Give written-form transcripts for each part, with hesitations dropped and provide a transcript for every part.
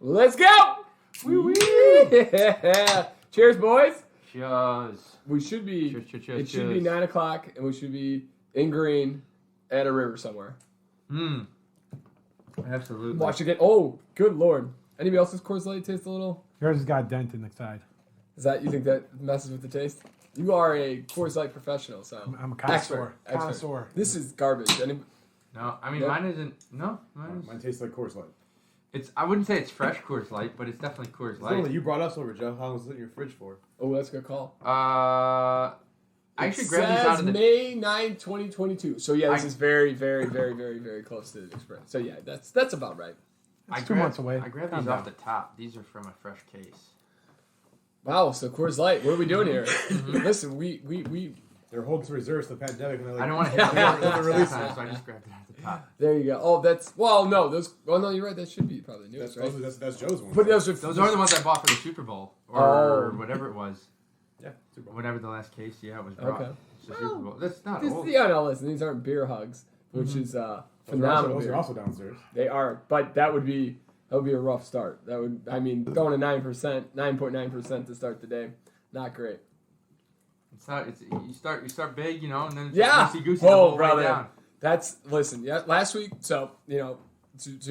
Let's go! Yeah. Cheers, boys. Cheers. We should be. Cheers. It should be 9 o'clock, and we should be in green at a river somewhere. Absolutely. Watch it get. Oh, good lord! Anybody else's Coors Light taste a little? Yours has got a dent in the side. Is that you think that messes with the taste? You are a Coors Light professional, so I'm a connoisseur. Expert. This is garbage. No, I mean Nope. mine isn't. No, Mine tastes like Coors Light. I wouldn't say it's fresh Coors Light, but it's definitely Coors Light. You brought us over, Joe. How long was it in your fridge for? Oh, that's a good call. I actually grabbed these out of the. May 9, 2022. So yeah, this is very, very, very, very, very close to the experience. So yeah, that's about right. It's 2 months away. I grabbed Calm these down. off the top. These are from a fresh case. Wow, so Coors Light, what are we doing here? Listen, we They're holding some reserves to the pandemic, and they're like, I don't want to hit the mark They're last releasing time, it. so I just grabbed it off the top. there you go. Oh, no, those. Oh no, you're right. That should be probably the newest, right? That's Joe's one. But those Those are the ones I bought for the Super Bowl or Oh. whatever it was. Yeah, Super Bowl. Whatever the last case, it was brought. Okay. It's the Super Bowl. That's not This, old. yeah, no, listen, these aren't beer hugs, which is phenomenal. Those beer. are also downstairs. They are, but that would be a rough start. That would, I mean, going to 9%, 9.9% to start the day, not great. It's not. It's you start big, and then it's Yeah. goosey the Oh, whole way brother. down. Yeah. Last week, so to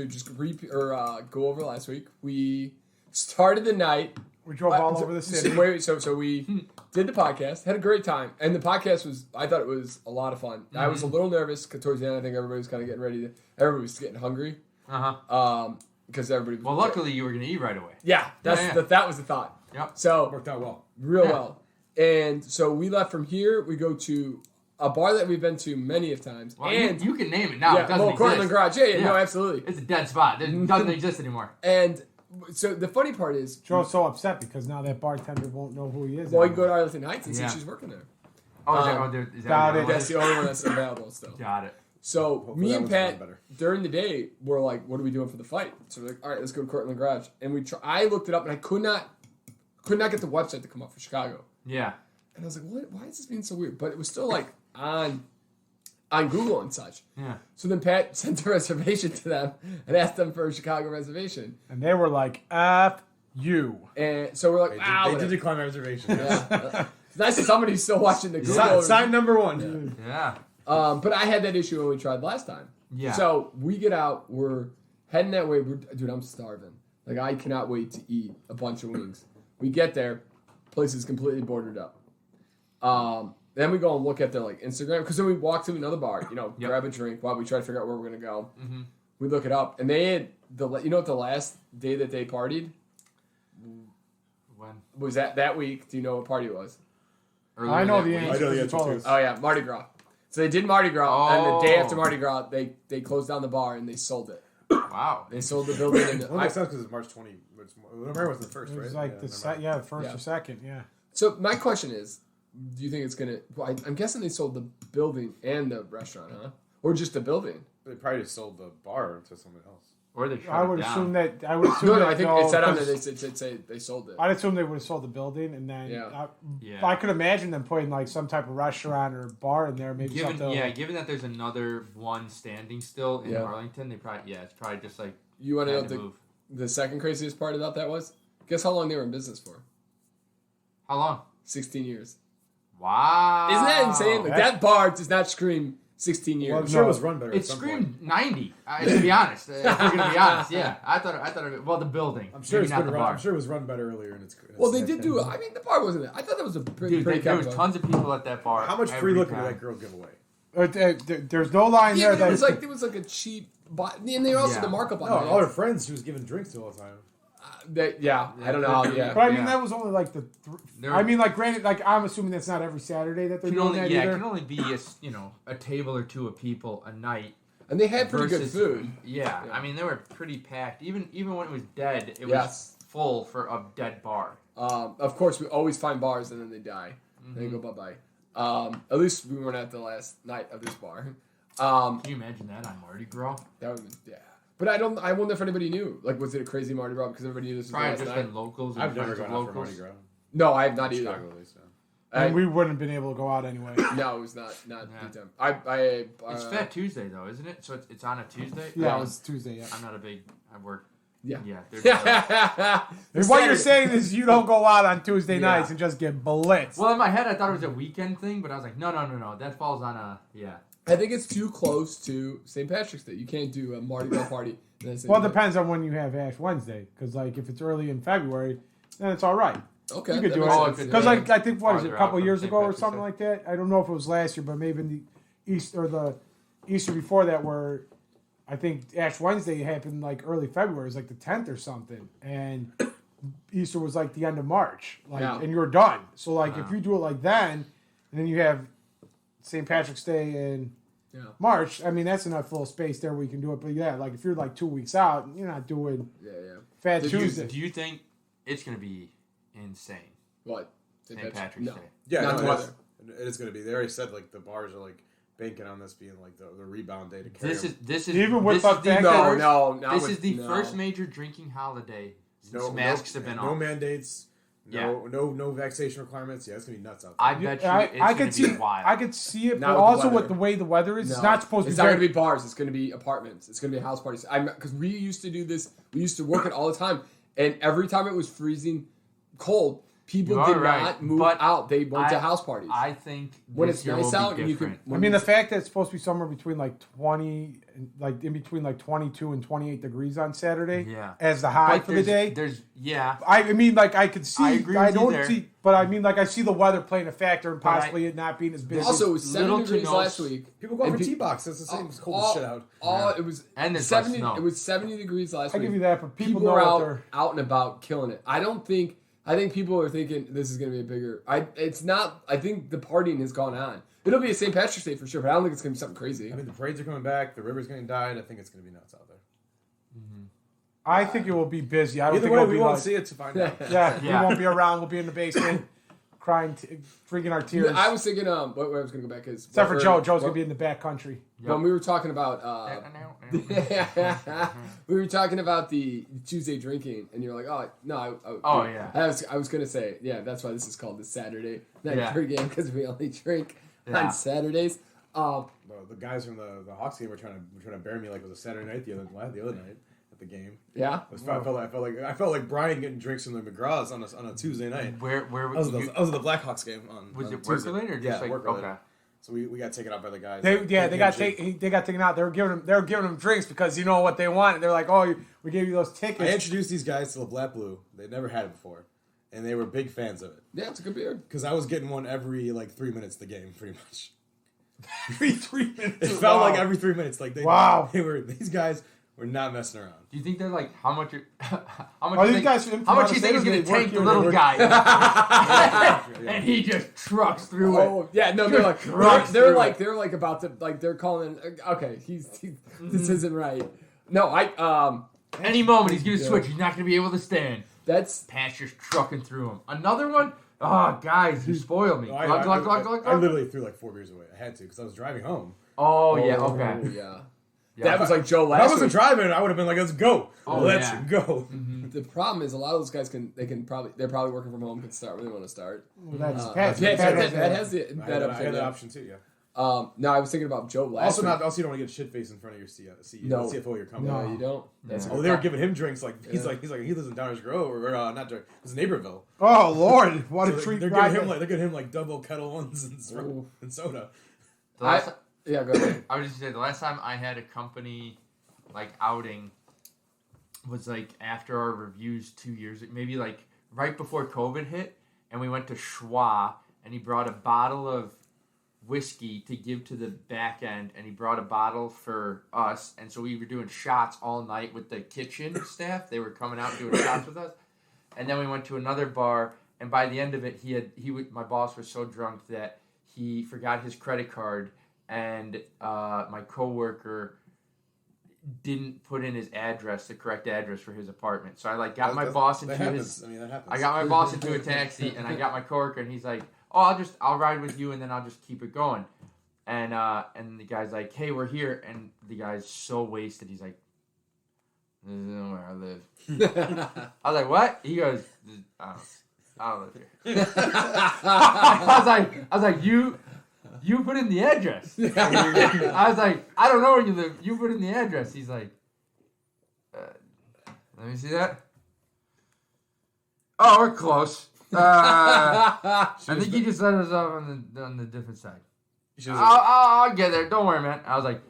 just go over last week, we started the night. We drove all over the city. So we did the podcast, had a great time, and the podcast I thought it was a lot of fun. I was a little nervous because towards the end, I think everybody was kind of getting ready everybody was getting hungry. Because everybody. Well, luckily you were gonna eat right away. Yeah, that was the thought. Yep. So Worked out well. real well, and so we left from here. We go to a bar that we've been to many of times, Well, and you can name it now. It doesn't Cortland exist. Garage. Yeah, Yeah. no, absolutely. It's a dead spot. It doesn't exist anymore. And so the funny part is, Joe's so upset because now that bartender won't know who he is. well, you can go to Arlington Heights and see Yeah. she's working there. Oh, is Got that it. what it That's is? the only one that's available still. Got it. So Hopefully me that and one's Pat going better. during the day were like, "What are we doing for the fight?" So we're like, "All right, let's go to Cortland Garage." And I looked it up and I could not get the website to come up for Chicago. Yeah. And I was like, "What? Why is this being so weird?" But it was still like on Google and such. Yeah. So then Pat sent a reservation to them and asked them for a Chicago reservation. And they were like, F you. And so we're like, "Wow." They did decline my reservation. Yes. Yeah. It's nice that somebody's still watching the Google. Sign number one. Yeah. But I had that issue when we tried last time. Yeah. So we get out, we're heading that way. Dude, I'm starving. Like, I cannot wait to eat a bunch of wings. We get there, place is completely boarded up. Then we go and look at their Instagram, because then we walk to another bar, grab a drink while we try to figure out where we're gonna go. Mm-hmm. We look it up, and they had what the last day that they partied When? was that week. Do you know what party it was? Earlier I know that the week. answer. I know the because you answer told too. us. Oh yeah, Mardi Gras. So they did Mardi Gras, and the day Oh. after Mardi Gras, they closed down the bar and they sold it. Wow. They sold the building. And Well, that makes sense because it's March 20. November was the first, It was right? like the first Yeah. or second, yeah. So my question is, do you think it's gonna? Well, I'm guessing they sold the building and the restaurant, huh? Or just the building? They probably just sold the bar to someone else. Or they shut I it would down. assume that. I would assume No, that, I think it said on there because they say they sold it. I'd assume they would have sold the building, and then Yeah. I could imagine them putting some type of restaurant or bar in there, maybe something. Given that there's another one standing still in Yeah. Arlington, it's probably just like You want to know had to what move. the second craziest part about that was? Guess how long they were in business for? How long? 16 years. Wow. Isn't that insane? Like, that bar does not scream 16 years. Well, I'm sure it was run better. It at some screamed point. 90. To be honest, if we're gonna be honest, yeah. I thought the building. I'm sure maybe it's not been the run. bar. I'm sure it was run better earlier in its. Well, they did do. I mean, the bar wasn't. I thought that was a pretty. Dude, there was capital. tons of people at that bar. How much free every liquor time. did that girl give away? There's no line Yeah, there. but That it was like a cheap. And they also Yeah. the markup on No, it. all her friends she was giving drinks to all the time. I don't know how. Yeah, But I mean, Yeah. that was only like the. There- I mean, granted, I'm assuming that's not every Saturday that they're Can doing only, that yeah, it either. can only be a table or two of people a night. and they had pretty good versus- food. Yeah, Yeah. I mean they were pretty packed. Even when it was dead, it Yes. was full for a dead bar. Of course, we always find bars and then they die. They Mm-hmm. go bye bye. At least we weren't at the last night of this bar. Can you imagine that on Mardi Gras? That would yeah. But I wonder if anybody knew. Like, was it a crazy Mardi Gras because everybody knew this was the Probably last just night? been locals. And I've never friends of gone out for locals. Mardi Gras. No, I have not either. Chicago, at least. And we wouldn't have been able to go out anyway. No, it was not Yeah. the time. It's Fat Tuesday though, isn't it? So it's on a Tuesday. Yeah, it was Tuesday. Yeah. I'm not a big. I work Yeah. There's What you're saying is you don't go out on Tuesday Yeah. nights and just get blitzed. well, in my head, I thought it was a weekend thing, but I was like, no. That falls on a I think it's too close to St. Patrick's Day. You can't do a Mardi Gras party. Well, it depends on when you have Ash Wednesday. Because, like, if it's early in February, then it's all right. Okay. You could that do makes it. sense. Because, like, I think, what is it, a Farther couple out years from ago St. or Patrick's something Day. like that? I don't know if it was last year, but maybe in the Easter before that, where I think Ash Wednesday happened, like, early February. It was, like, the 10th or something. And Easter was, like, the end of March. And you were done. So, like, if you do it like then, and then you have St. Patrick's Day and March, I mean, that's enough little space there where you can do it. But yeah, like if you're like 2 weeks out, you're not doing Fat Tuesday. Do you think it's going to be insane? What? St. Patrick's Day. Yeah, Not the weather. It is going to be. They already said like the bars are like banking on this being like the rebound day to carry. This is Even with this the is the fact first- that This is the first major drinking holiday since masks have been no off. mandates. No vaccination requirements. Yeah, it's gonna be nuts out there. I bet you I it's could going see to be wild. I could see it, Not but with the also weather. with the way the weather is, No. it's not supposed It's to not be. going to be bars. It's going to be apartments. It's going to be house parties. Because we used to do this. We used to work it all the time, and every time it was freezing cold, people You did are right, not move but out. They went to house parties. I think when this it's year nice will out be and you different. can. I mean, the fact that it's supposed to be somewhere between like 20, like in between like 22 and 28 degrees on Saturday, as the high But for the day. I mean, like I could see. I agree with you don't there. see, but I mean, like I see the weather playing a factor and possibly it not being as busy. Also, it was 7 Little to degrees no last week. People go and for pe- T-box. It's the same cold as shit out. It was And there's 70. less snow. It was 70 degrees last I week. give you that, but people People know are what out, they're. out and about killing it. I think people are thinking this is going to be a bigger. It's not. I think the partying has gone on. It'll be a St. Patrick's Day for sure, but I don't think it's going to be something crazy. I mean, the parades are coming back. The river's getting dyed. I think it's gonna be nuts out there. I think it will be busy. I don't Either think way, it'll we be won't like, see it to find out. Yeah, Yeah. we won't be around. We'll be in the basement, crying, drinking our tears. I was thinking. Where I was going to go back is Except for Joe. Joe's gonna be in the back country. When we were talking about. We were talking about the Tuesday drinking, and you're like, "Oh no!" I was gonna say, yeah, that's why this is called the Saturday night pregame because we only drink on Saturdays. Well, the guys from the Hawks game were trying to bury me like it was a Saturday night the other night at the game. Yeah, I felt like Brian getting drinks from the McGraws on a Tuesday night. Where I was at the Blackhawks game on. was on it work Tuesday. related or just Yeah, like work related. okay? So we got taken out by the guys. They got taken out. They were giving them drinks because you know what they want. They're like, oh, we gave you those I tickets. introduced these guys to the Black Blue. They'd never had it before, and they were big fans of it. yeah, it's a good beer. Because I was getting one every like 3 minutes of the game, pretty much. Every 3 minutes. It felt like every 3 minutes. Like these guys were not messing around. Do you think they're like how much? How much? Oh, you these think, guys from how much out of you think is state, going to they work tank the here, little they work- guy? And he just trucks through it. Oh yeah, no, Just they're trucks through it. they're like about to like they're calling. Okay, this isn't right. No, Any moment he's going to switch. He's not going to be able to stand. that's Pat's just trucking through him. Another one. Oh, guys, you spoiled me. No, Glug. I literally threw like 4 beers away. I had to because I was driving home. Oh yeah. Okay. yeah. Yeah. That was like Joe If last I wasn't week. driving, I would have been like, "Let's go, Oh, let's yeah. go." The problem is a lot of those guys they're probably working from home, can start when they want to start. Well, that's Pat Pat. has the I that had option. that Yeah. option too. Yeah. No, I was thinking about Joe last week. Also, you don't want to get shit faced in front of your CEO, No. CFO you're coming. No, you don't. That's a Oh, good they were call. giving him drinks like he's like he lives in Downers Grove or not Downers, it's Naperville. Oh Lord, what So a treat! they're Ryan. giving him like double kettle ones Ooh. and soda. The last, Yeah, go ahead. I was just saying the last time I had a company like outing was like after our reviews 2 years, maybe like right before COVID hit, and we went to Schwa, and he brought a bottle of whiskey to give to the back end, and he brought a bottle for us, and so we were doing shots all night with the kitchen staff. They were coming out and doing shots with us, and then we went to another bar, and by the end of it, my boss was so drunk that he forgot his credit card, and my coworker didn't put in his address, the correct address for his apartment. So I got my boss into that his. happens. I mean, that happens. I got my boss into a taxi, and I got my coworker, and he's like, "Oh, I'll ride with you, and then I'll just keep it going." And the guy's like, "Hey, we're here," and the guy's so wasted. He's like, "This isn't where I live." I was like, "What?" He goes, "I don't live here." I was like, you put in the address. I was like, I don't know where you live. You put in the address. He's like, let me see that. Oh, we're close. I think he just let us off on the different side. I'll get there. Don't worry, man. I was like,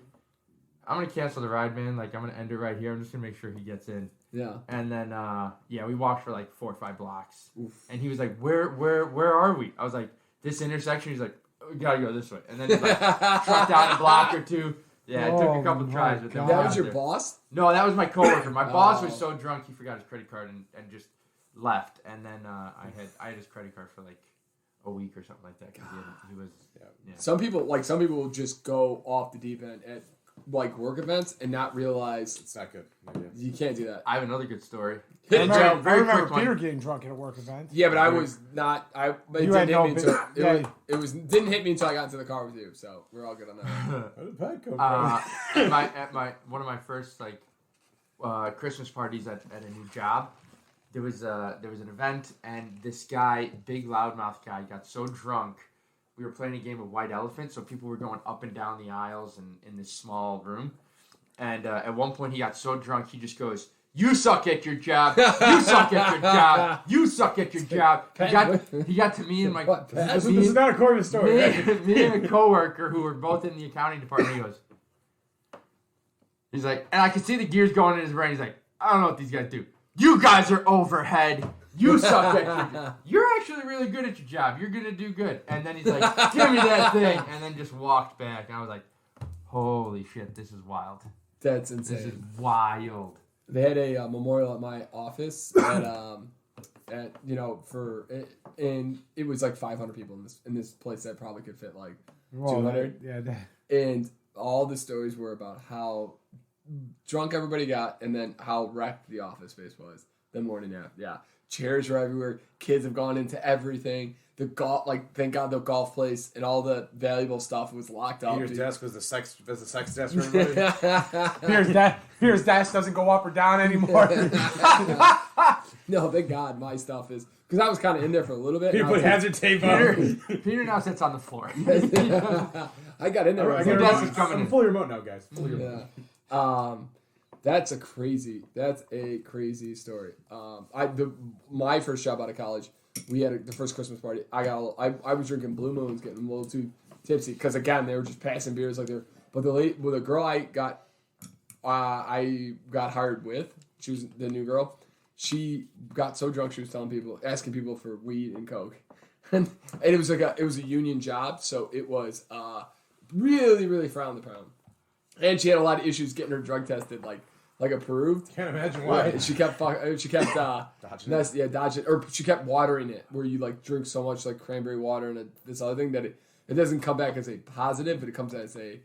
I'm gonna cancel the ride, man. Like, I'm gonna end it right here. I'm just gonna make sure he gets in. Yeah. And then, we walked for like 4 or 5 blocks. Oof. And he was like, where are we? I was like, this intersection. He's like, we gotta go this way. And then he like trucked down a block or two. Yeah, it took a couple tries. But then that was your boss? No, that was my coworker. My boss was so drunk he forgot his credit card and just left. And then I had his credit card for like a week or something like that because he was. Yeah. Some people will just go off the deep end at like work events and not realize it's not good. You can't do that. I have another good story. I remember Peter getting drunk at a work event. Yeah, but I was not. It didn't hit me until I got into the car with you. So we're all good on that. Where did that come from? At one of my first Christmas parties at a new job, there was an event and this guy, big loudmouth guy, got so drunk. We were playing a game of White Elephant, so people were going up and down the aisles in this small room. And at one point, he got so drunk, he just goes, "You suck at your job. You suck at your job. You suck at your job." He got to me and my... This is not a Corbin story. Me and a coworker who were both in the accounting department, he goes... He's like... And I could see the gears going in his brain. He's like, I don't know what these guys do. You guys are overhead. You suck at your job. You're actually really good at your job. You're going to do good. And then he's like, give me that thing. And then just walked back. And I was like, holy shit, this is wild. That's insane. This is wild. They had a memorial at my office and it was like 500 people in this place that probably could fit like 200. And all the stories were about how drunk everybody got and then how wrecked the office space was the morning after. Yeah. Chairs were everywhere. Kids have gone into everything. The golf, thank God the golf place and all the valuable stuff was locked up. Peter's desk was the sex desk for everybody. Peter's desk doesn't go up or down anymore. No, thank God my stuff is, because I was kind of in there for a little bit. Peter put hazard tape on. Peter now sits on the floor. I got in there. Your desk is coming in. Fully remote now, guys. Fully remote. Yeah. That's a crazy story. My first job out of college, we had the first Christmas party. I was drinking Blue Moons, getting a little too tipsy because again they were just passing beers like they're. But the girl I got hired with, she was the new girl. She got so drunk she was asking people for weed and coke, and it was a union job, so it was really really frowned upon, and she had a lot of issues getting her drug tested like approved. Can't imagine why. Yeah, she kept dodging it. Dodging it, or she kept watering it, where you like drink so much like cranberry water and this other thing that it doesn't come back as a positive, but it comes as a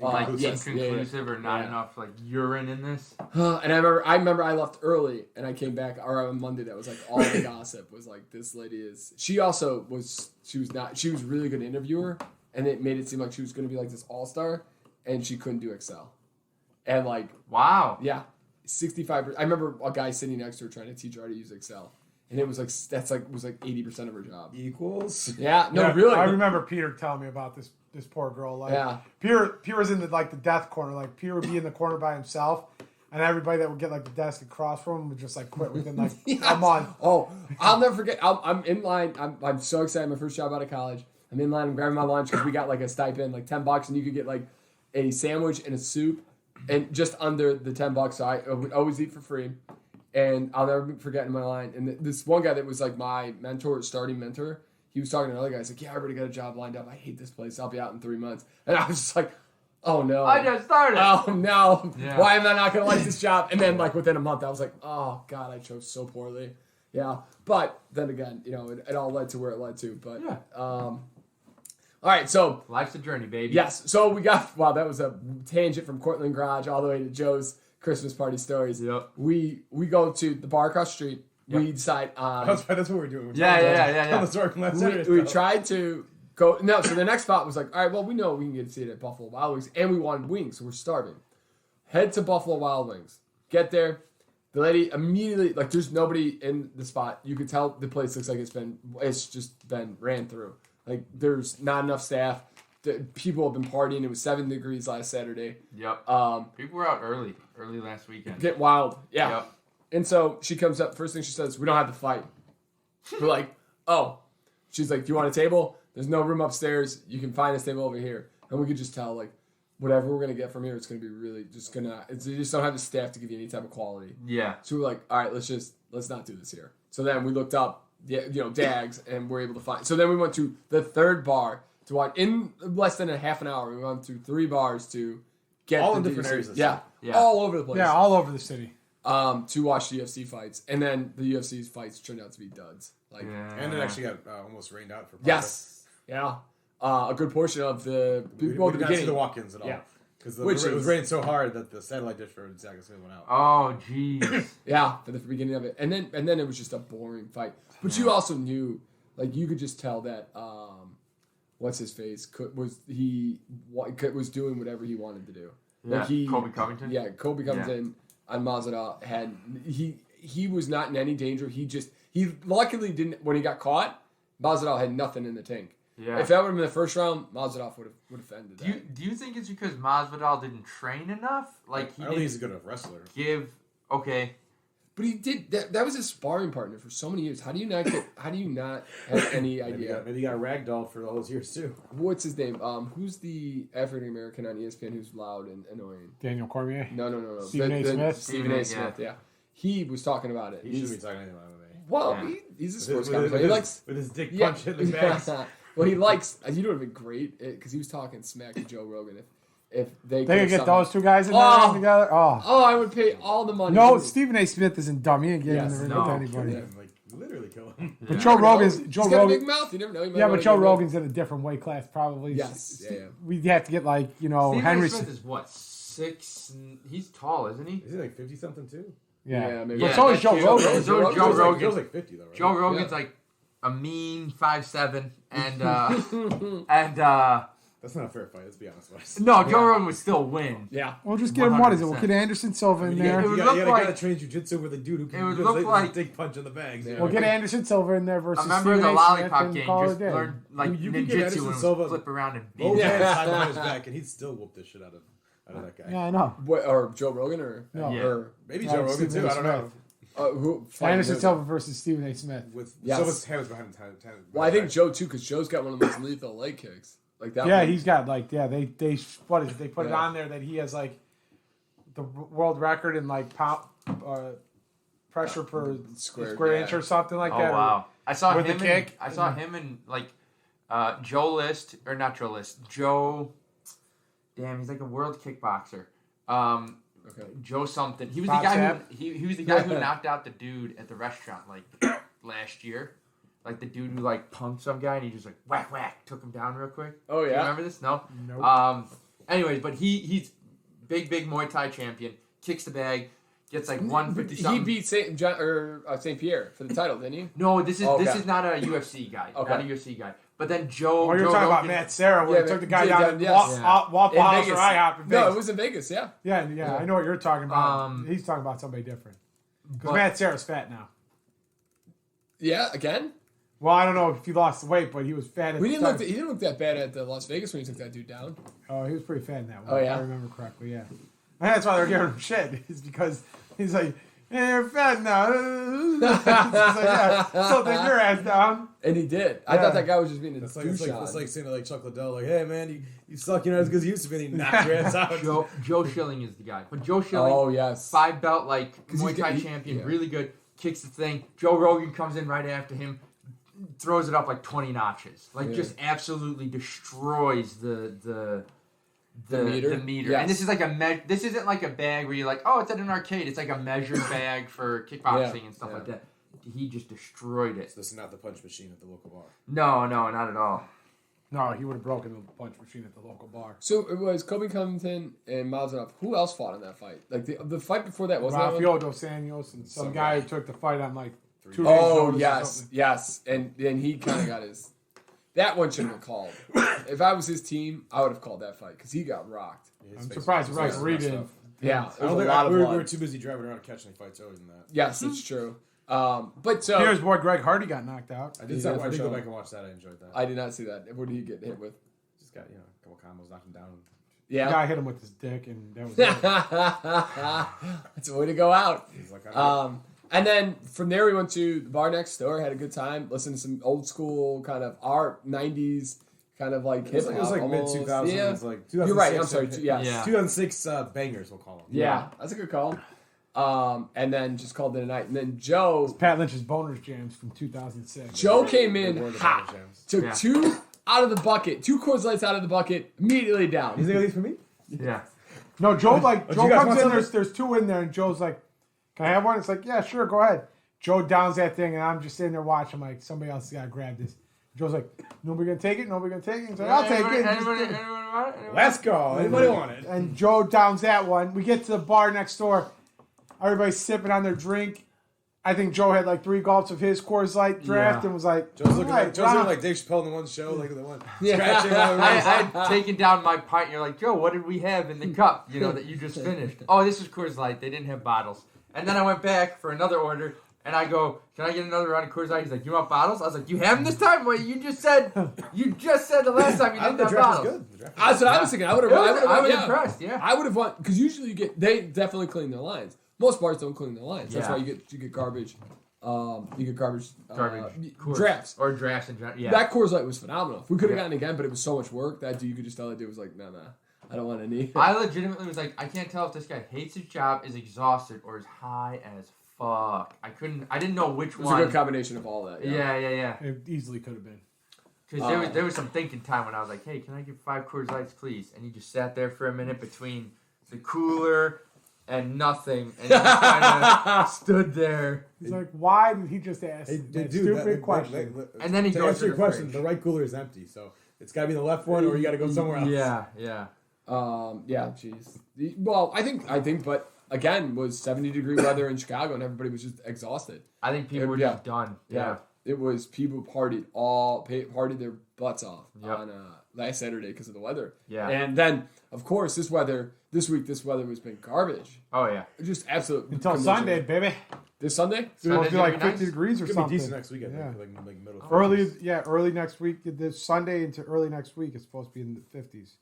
inconclusive or not enough like urine in this. And I remember I left early and I came back on Monday. That was like all the gossip was like this lady is. She also was. She was a really good interviewer, and it made it seem like she was going to be like this all-star, and she couldn't do Excel. And like, wow, yeah, 65%. I remember a guy sitting next to her trying to teach her how to use Excel, and it was like 80% of her job. Equals. Yeah, no, really. I remember Peter telling me about this poor girl. Peter was in the death corner. Like Peter would be in the corner by himself, and everybody that would get like the desk across from him would just like quit within like a month. Oh, I'll never forget. I'm in line. I'm so excited. My first job out of college. I'm in line. I'm grabbing my lunch because we got like a stipend, like $10, and you could get like a sandwich and a soup. And just under the $10, so I would always eat for free. And I'll never forget in my line. And this one guy that was like my starting mentor, he was talking to another guy. He's like, yeah, I already got a job lined up. I hate this place. I'll be out in 3 months. And I was just like, oh no. I just started. Oh no. Yeah. Why am I not going to like this job? And then like within a month, I was like, oh God, I chose so poorly. Yeah. But then again, it all led to where it led to. But yeah. All right, so... Life's a journey, baby. Yes, so we got... Wow, that was a tangent from Cortland Garage all the way to Joe's Christmas party stories. Yep. We go to the bar across the street. Yep. We decide on... That's what we're doing. Yeah. We tried to go... No, so the next spot was like, all right, well, we know we can get a seat at Buffalo Wild Wings, and we wanted wings, so we're starving. Head to Buffalo Wild Wings. Get there. The lady immediately... Like, there's nobody in the spot. You could tell the place looks like it's just been ran through. Like, there's not enough staff. People have been partying. It was 7 degrees last Saturday. Yep. People were out early last weekend. Get wild. Yeah. And so she comes up. First thing she says, "We don't have to fight." We're like, "Oh." She's like, "Do you want a table? There's no room upstairs. You can find a table over here." And we could just tell, like, whatever we're gonna get from here, it's gonna be really just gonna. They just don't have the staff to give you any type of quality. Yeah. So we're like, all right, let's not do this here. So then we looked up, Dags, and we're able to find. So then we went to the third bar to watch in less than a half an hour. We went to 3 bars to get All the in different UFC. areas of the Yeah, city. Yeah. all over the place. Yeah, all over the city. To watch the UFC fights, and then the UFC's fights turned out to be duds. Like, And it actually got almost rained out for. yes, yeah, a good portion of the We the did not see beginning. the walk-ins at all. Yeah. Because Which it was is- raining so hard that the satellite dish for Zaga Smith went out. Oh, jeez. Yeah, for the beginning of it, and then it was just a boring fight. But you also knew, like, you could just tell that what's his face was doing whatever he wanted to do. Yeah. Like Colby Covington? Yeah, Colby Covington on Masvidal he was not in any danger. He luckily didn't when he got caught. Masvidal had nothing in the tank. Yeah. If that would have been the first round, Masvidal would have ended that. Do you think it's because Masvidal didn't train enough? Like, I he don't think he's didn't a good enough wrestler. give... Okay. But he did that was his sparring partner for so many years. How do you not have any idea? Maybe he got ragdolled for all those years too. What's his name? Who's the African American on ESPN who's loud and annoying? Daniel Cormier. No. Stephen A. Smith? Stephen A. Smith, yeah. He was talking about it. He shouldn't be talking anything about MMA. Well, Yeah. he's a sports With commentator. He likes. with his dick Yeah. punch in the bags. Well, he likes. You know what would be great? Because he was talking smack to Joe Rogan. If they They could get somehow- those two guys in there Oh. together. Oh. Oh, I would pay all the money. No, Stephen A. Smith isn't dumb. He ain't getting Yes. in the ring No. with anybody. Yeah. Like literally kill him. But Yeah. Joe Rogan's He's got a big Rogan. mouth. You never know. He might Yeah, wanna but Joe get rid- Rogan's in a different weight class, probably. Yes. Yeah. We'd have to get like Stephen Henry. A. Smith is what, 6? He's tall, isn't he? Is he like 50 something too? Yeah, maybe. but Yeah, so is Joe that's Rogan. true. So is Joe Joe's Rogan. like 50 though, right? Joe Rogan's Yeah. like a mean 5'7", and That's not a fair fight. Let's be honest, Wes. no, Joe Rogan would still win. Yeah. We'll just get him. What is it? We'll 100%. get Anderson Silva in You there. It would got look a like- guy that trains jiu-jitsu with a dude who can It would just look like like- dick punch in the bags. Yeah. We'll get Anderson Silva in there versus I remember Stephen the A. Smith lollipop and game. call it Just a day. learned like You can get ninjutsu Anderson and Silva- flip around and beat Both him. hands Yeah. tied behind his back, and he'd still whoop this shit out of that guy. Yeah, I know. What, or Joe Rogan or No. Yeah. or Maybe Right, Joe Rogan Stephen too. A. I don't know. who? Anderson who? Silva versus Stephen A. Smith. With Yes. Silva's hands behind his Well, I think Joe too, because Joe's got one of the most lethal leg kicks. Like that. Yeah, one. he's got like they what is it? They put it Yeah. on there that he has like the world record in like pound pressure per Square, square yeah. inch or something like Oh that. wow! I saw With him. the kick. I saw him and like Joe List or not Joe List. Joe. Damn, he's like a world kickboxer. Okay. Joe something. He was Bob the guy Sapp? who he was the guy who knocked out the dude at the restaurant like last year. Like the dude who like punked some guy and he just like whack whack took him down real quick. Oh Do you yeah. remember this? No. Nope. Anyways, but he's big Muay Thai champion. Kicks the bag. Gets like 150 He something. beat Saint Pierre for the title, didn't he? No, this is Okay. this is not a UFC guy. Okay. Not a UFC guy. But then Joe. Oh, you're Joe talking about Rogan- Matt Serra where Yeah, he took the but- guy yeah, down yes. at Waffle In House Vegas. or IHOP in No, Vegas. it was in Vegas. Yeah. Yeah, I know what you're talking about. Um, He's talking about somebody different. Because but- Matt Serra's fat now. Yeah. Again. Well, I don't know if he lost the weight, but he was fat at He the didn't time. look that bad at the Las Vegas when he took that dude down. Oh, he was pretty fat in that one. Oh, If yeah? I remember correctly, yeah. And that's why they're giving him shit. Is because he's like, hey, you're fat now. It's like, yeah, so take your ass down. And he did. I Yeah. thought that guy was just being a That's like douche. that's like saying to like Chuck Liddell, like, hey man, you suck, you're not as good as you used to be, and he knocks your ass out. Joe Schilling is the guy. But Joe Schilling, Oh yes. 5 belt like 'Cause Muay he's Thai got- he- champion, yeah. really good. Kicks the thing. Joe Rogan comes in right after him, throws it up like 20 notches. Like Yeah. just absolutely destroys the meter? meter. Yes. And this is like this isn't like a bag where you're like, oh, it's at an arcade. It's like a measured bag for kickboxing Yeah. and stuff Yeah. like that. He just destroyed it. So this is not the punch machine at the local bar. No, not at all. No, he would have broken the punch machine at the local bar. So it was Kobe Covington and Masvidal. Who else fought in that fight? Like the fight before that wasn't that one? Rafael Dos Anjos and some guy who took the fight on like 2 days Oh notice or yes, something. yes, and then he kind of got his. That one shouldn't have called. If I was his team, I would have called that fight because he got rocked. I'm surprised the referee didn't. Yeah, I don't think we were too busy driving around to catch any fights earlier than that. Yes, it's true. But so Here's boy Greg Hardy got knocked out. I did Yeah, I for did sure. go back and watch that. I enjoyed that. I did not see that. What did he get hit with? Just got a couple combos, knocked him down. Yeah. The guy hit him with his dick, and that was it. That's a way to go out. He's like, And then from there, we went to the bar next door, had a good time, listened to some old school kind of art 90s kind of like hip hop. it was like mid almost. 2000s. Yeah. Like 2006. You're right. I'm sorry. Yes. Yeah. 2006 bangers, we'll call them. Yeah, that's a good call. And then just called it a night. And then Joe Pat Lynch's Boners Jams from 2006. Joe came They in were the hot. Boners Jams. Took Yeah. 2 out of the bucket, 2 Coors Lights out of the bucket, immediately You down. think these for me? Yeah. No, Joe Oh, Joe you guys comes want in. something? There's 2 in there, and Joe's like, "Can I have one?" It's like, "Yeah, sure, go ahead." Joe downs that thing, and I'm just sitting there watching. I'm like, somebody else has got to grab this. Joe's like, "Nobody gonna take it? Nobody gonna take it?" He's like, "I'll take it." Anybody want it? Anybody? Let's go. Anybody want it? And Joe downs that one. We get to the bar next door. Everybody's sipping on their drink. I think Joe had like 3 gulps of his Coors Light draft Yeah. and was like, Joe's looking "All right, wow." like Dave Chappelle in the one show, like the one Yeah. scratching all I over. had taken down my pint. You're like, Joe, what did we have in the cup? You know that you just finished. Oh, this is Coors Light. They didn't have bottles. And then I went back for another order, and I go, "Can I get another round of Coors Light?" He's like, "You want bottles?" I was like, "You have them this time? Well, you just said the last time you I didn't think the have draft is bottles." good. The draft is That's what I was thinking. I would have. I was yeah. impressed. Yeah. I would have won because usually they definitely clean their lines. Most bars don't clean their lines. That's Yeah. why you get garbage. You get garbage. Coors. Drafts. Or drafts and drafts. Yeah. That Coors Light was phenomenal. If we could have Yeah. gotten it again, but it was so much work that dude, you could just tell that dude was like, nah, I don't want any. I legitimately was like, I can't tell if this guy hates his job, is exhausted, or is high as fuck. I didn't know which It was one. a good combination of all that. Yeah. It easily could have been. Because there was some thinking time when I was like, "Hey, can I get 5 Coors Lights, please?" And he just sat there for a minute between the cooler and nothing, and he just kind of stood there. He's like, "Why did he just ask Hey, that dude, stupid question?" And then he to goes answer to your the question, fridge. the right cooler is empty, so it's got to be the left one, or you got to go somewhere else. Yeah. Yeah, jeez. Well, I think, but again, was 70-degree weather in Chicago, and everybody was just exhausted. I think people were Yeah. just done. Yeah. It was people partied their butts off Yep. on last Saturday because of the weather. Yeah. And then, of course, this weather has been garbage. Oh yeah. Just absolute. Until commotion. Sunday, baby. This Sunday? It's supposed to be gonna like be 50 nice? degrees or It's something. gonna be decent next week, I Yeah. think. Like middle. of Early next week. This Sunday into early next week, it's supposed to be in the 50s.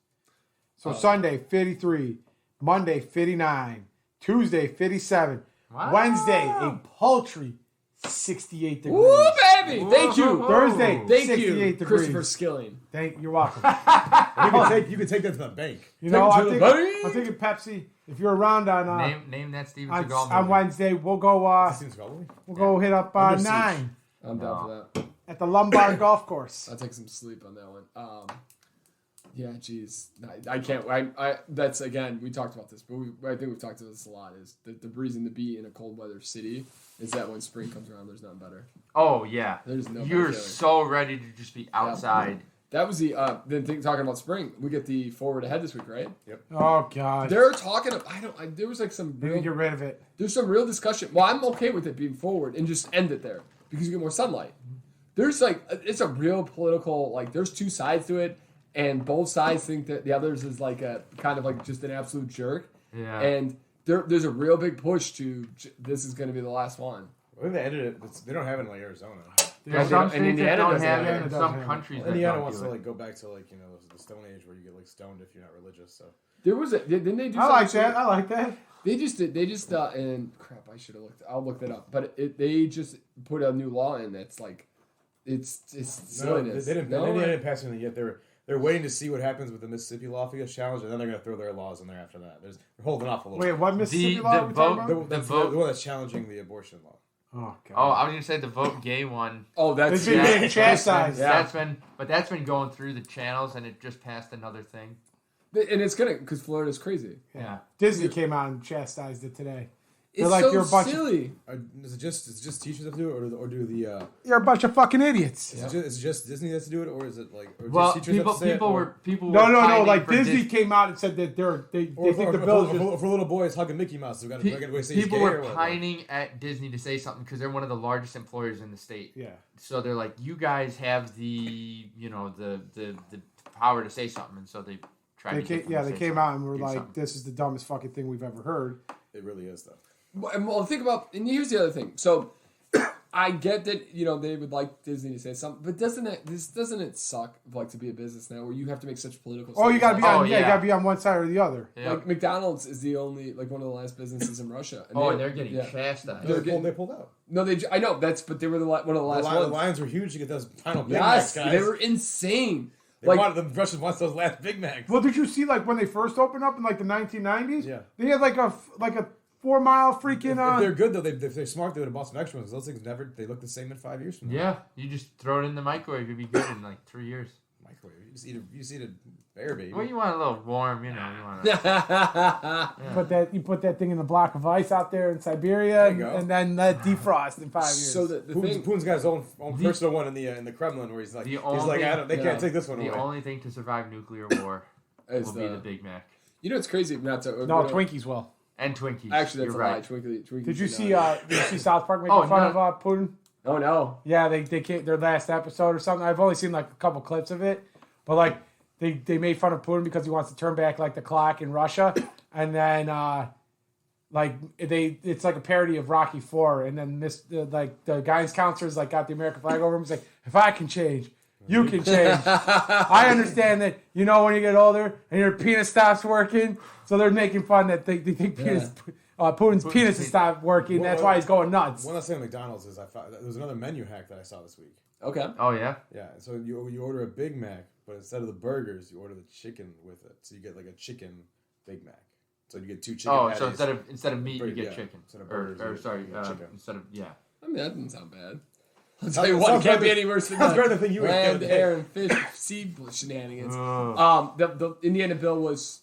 So Oh. Sunday 53, Monday 59, Tuesday 57, Wow. Wednesday a paltry 68 degrees. Woo, baby! Thank you. Whoa. Thursday Thank 68 you, degrees. Christopher Skilling. You're welcome. You can take that to the bank. You know, Take it to the bank. I'm thinking Pepsi. If you're around on Name that Steven on, Seagal on movie. Wednesday, we'll go Seems probably. hit up Under Siege. 9 I'm down for that. at the Lombard Golf Course. I'll take some sleep on that one. Yeah, geez. I can't. That's, again, we talked about this, but I think we've talked about this a lot, is the breezing the beat in a cold weather city is that when spring comes around, there's nothing better. Oh yeah. There's no You're better feeling. so ready to just be outside. That was the thing talking about spring. We get the forward ahead this week, right? Oh God! They're talking. There was like some Maybe real. get rid of it. There's some real discussion. Well, I'm okay with it being forward and just end it there because you get more sunlight. There's like it's a real political like. There's 2 sides to it, and both sides think that the others is like a kind of like just an absolute jerk. Yeah. And there's a real big push to this is going to be the last one. I think they ended it. They don't have it in like Arizona. There's Yeah, some and states that Indiana don't doesn't have have it, it. and Indiana some doesn't have it. countries that Indiana don't wants do to it. like go back to like the Stone Age where you get like stoned if you're not religious. So There was didn't they do? I like something- that. I like that. They just and crap. I should have looked. I'll look that up. But they just put a new law in that's like, it's no, silliness. they didn't. No, Indiana didn't pass anything yet. They're waiting to see what happens with the Mississippi Lawfulness Challenge, and then they're going to throw their laws in there after that. They're holding off a little. Wait, what Mississippi law are we vote- talking about? That's vote- the one that's challenging the abortion law. Oh God! Oh, I was gonna say the vote gay one. Oh, that's They've been yeah. getting chastised. Yeah. That's been going through the channels, and it just passed another thing. And it's gonna because Florida's crazy. Yeah. Disney came out and chastised it today. It's like, so you're a bunch of- silly. Is it just teachers that do it, or do the? You're a bunch of fucking idiots. Is it just Disney that's to do it, or is it like? Or Well, just teachers have to say it, people or- were No. pining Like for Disney came out and said that they Or think the for, bill is for, just. for little boys hugging Mickey Mouse, they're gonna say he's people gay or were what? pining at Disney to say something because they're one of the largest employers in the state. Yeah. So they're like, you guys have the the power to say something, and so they tried. They came out and were like, "This is the dumbest fucking thing we've ever heard." It really is though. Well, think about, and here's the other thing. So, I get that they would like Disney to say something, but doesn't it suck like to be a business now where you have to make such political? Oh, you gotta be on. Oh, you yeah. gotta be on one side or the other. Yeah. Like McDonald's is the only one of the last businesses in Russia. And they're getting chastised. They pulled out. No, I know but they were one of the last The ones. Lions were huge to get those final Big Yes, Macs, guys. they were insane. The Russians want those last Big Macs. Well, did you see like when they first opened up in like the 1990s? Yeah. They had like a 4-mile freaking. If they're good though, if they're smart, they would have bought some extra ones. Those things they look the same in 5 years from now. Yeah, you just throw it in the microwave. It'd be good in like 3 years. Microwave. You just eat a bear baby. Well, you want a little warm, you want to... You put that thing in a block of ice out there in Siberia, you go. and then let defrost in 5 years. So the thing, Putin's got his own personal one in the Kremlin where he's like, they can't take this one away. The only thing to survive nuclear war will be the Big Mac. it's crazy not to. No, Twinkies will. And Twinkies. Actually, that's You're a lie. right. Twinkies Did you are see not. South Park making fun of Putin? Oh no. Yeah, they came, their last episode or something. I've only seen like a couple clips of it, but like they made fun of Putin because he wants to turn back like the clock in Russia, and then it's like a parody of Rocky IV, and then the guidance counselors like got the American flag over him. He's like, if I can change, you can change. I understand that when you get older and your penis stops working, so they're making fun that they think Putin's penis has stopped working. That's why he's going nuts. One last thing at McDonald's is there was another menu hack that I saw this week. Okay. Oh, yeah? Yeah, so you order a Big Mac, but instead of the burgers, you order the chicken with it. So you get like a chicken Big Mac. So you get 2 chicken patties. So instead of meat, you get chicken. Instead of burgers, chicken. Instead of, yeah. I mean, that doesn't sound bad. I'll tell you what, it can't be any worse than That's that. better than you Land, air, and fish, sea shenanigans. The Indiana bill that's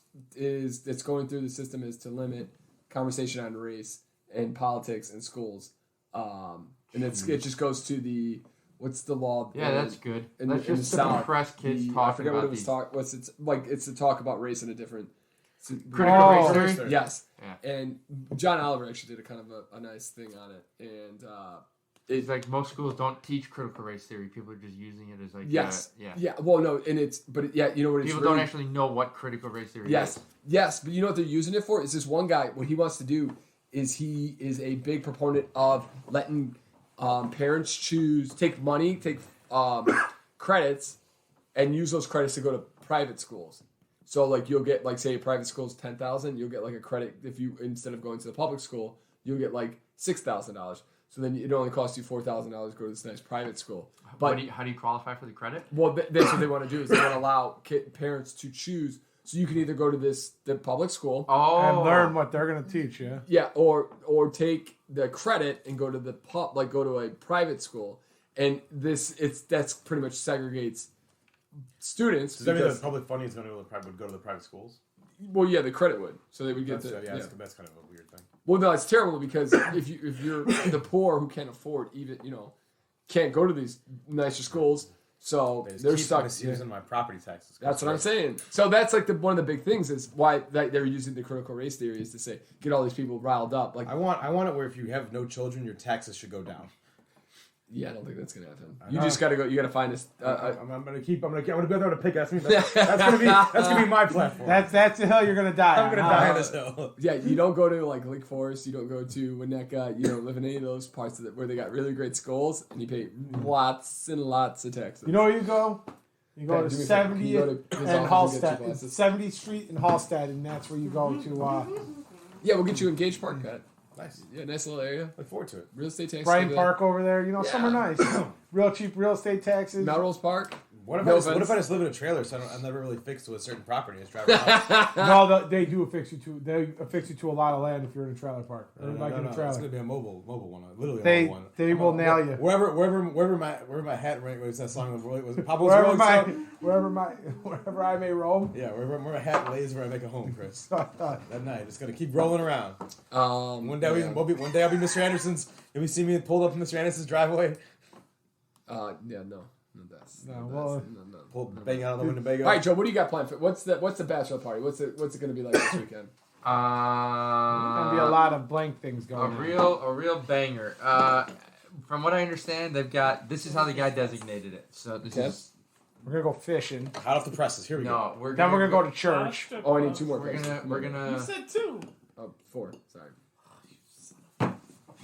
going through the system is to limit conversation on race and politics in schools. And it just goes to the what's the law? Yeah, that's good. That's in just the to South. compress kids talking I forget about what it was these. it's to talk about race in a different. Critical race theory? Yes. Yeah. And John Oliver actually did a kind of a nice thing on it, and it's like most schools don't teach critical race theory. People are just using it as like yeah. Well, no, and you know what? People don't actually know what critical race theory is. Yes, but you know what they're using it for? Is this one guy? What he wants to do is he is a big proponent of letting parents take credits, and use those credits to go to private schools. So like you'll get like say private school's $10,000, you'll get like a credit if you instead of going to the public school, you'll get like $6,000. So then it only costs you $4,000 to go to this nice private school. But how do you qualify for the credit? Well, that's what they want to do is they want to allow parents to choose. So you can either go to the public school and learn what they're going to teach you. Yeah, or take the credit and go to go to a private school, and that's pretty much segregates students. Does that mean the public funding is going to would go to the private schools? Well, yeah, the credit would, so they would get that's kind of a weird thing. Well, no, it's terrible because if you're the poor who can't afford even can't go to these nicer schools. So they're stuck using my property taxes. That's what I'm saying. So that's like one of the big things is why they're using the critical race theory is to say get all these people riled up. Like I want it where if you have no children, your taxes should go down. Yeah, I don't think that's gonna happen. You just gotta go. You gotta find this. I'm gonna be able to pick. That's gonna be my platform. That's the hill you're gonna die. I'm gonna die on this hill. Yeah, you don't go to like Lake Forest. You don't go to Winnetka. You don't live in any of those parts where they got really great schools, and you pay lots and lots of taxes. You know where you go? You go to 70th and Halstead, 70th Street and Halstead, and that's where you go to. Yeah, we'll get you in Gage Park, Pat. Nice. Yeah, nice little area. Look forward to it. Real estate taxes. Bryant Park over there, some are nice. Real cheap real estate taxes. Melrose Park. What if I just live in a trailer so I'm never really fixed to a certain property? I just drive around. No, they do affix you to a lot of land if you're in a trailer park. No, it's gonna be a mobile one. Literally a mobile one. They will nail you. Wherever my hat right was that song was it Pablo's wherever I may roam. Yeah, wherever my hat lays where I make a home, Chris. That night, it's gonna keep rolling around. One day I'll be Mr. Anderson's. You'll be seeing me pulled up in Mr. Anderson's driveway. Bang out on the Winnebago. All right, Joe. What do you got planned for? What's the bachelor party? What's it going to be like this weekend? Gonna be a lot of blank things going on. A real banger. From what I understand, this is how the guy designated it. So this is. We're gonna go fishing. Hot off the presses. Here we go. We're gonna go to church. Oh, I need 2 more. We're gonna. You said 2. Oh, 4. Sorry.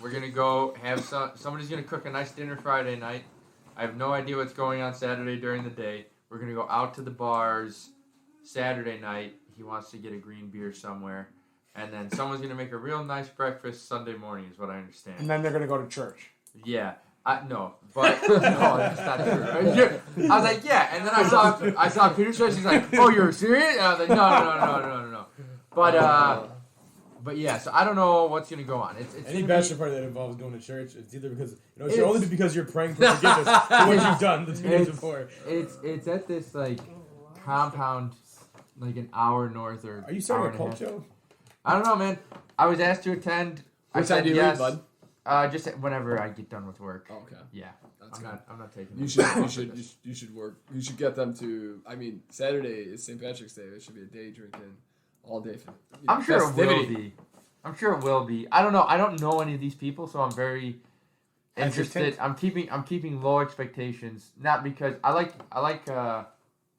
We're gonna go have somebody's gonna cook a nice dinner Friday night. I have no idea what's going on Saturday during the day. We're gonna go out to the bars Saturday night. He wants to get a green beer somewhere. And then someone's going to make a real nice breakfast Sunday morning is what I understand. And then they're going to go to church. Yeah. No, that's not true. I was like, yeah. And then I saw Peter's face. He's like, oh, you're serious? And I was like, no. But yeah, so I don't know what's going to go on. It's any bachelor party that involves going to church, it's either because, it should only be because you're praying for forgiveness for what you've done the 2 days before. It's at this, like, compound, like an hour north or Are you starting a cult show? I don't know, man. I was asked to attend. What time do you leave, bud? Just whenever I get done with work. Oh, okay. Yeah. I'm not taking. You should work. You should get them to. I mean, Saturday is St. Patrick's Day. It should be a day drinking, all day. I'm sure it will be. I'm sure it will be. I don't know. I don't know any of these people, so I'm very interested. I'm keeping low expectations. Not because I like the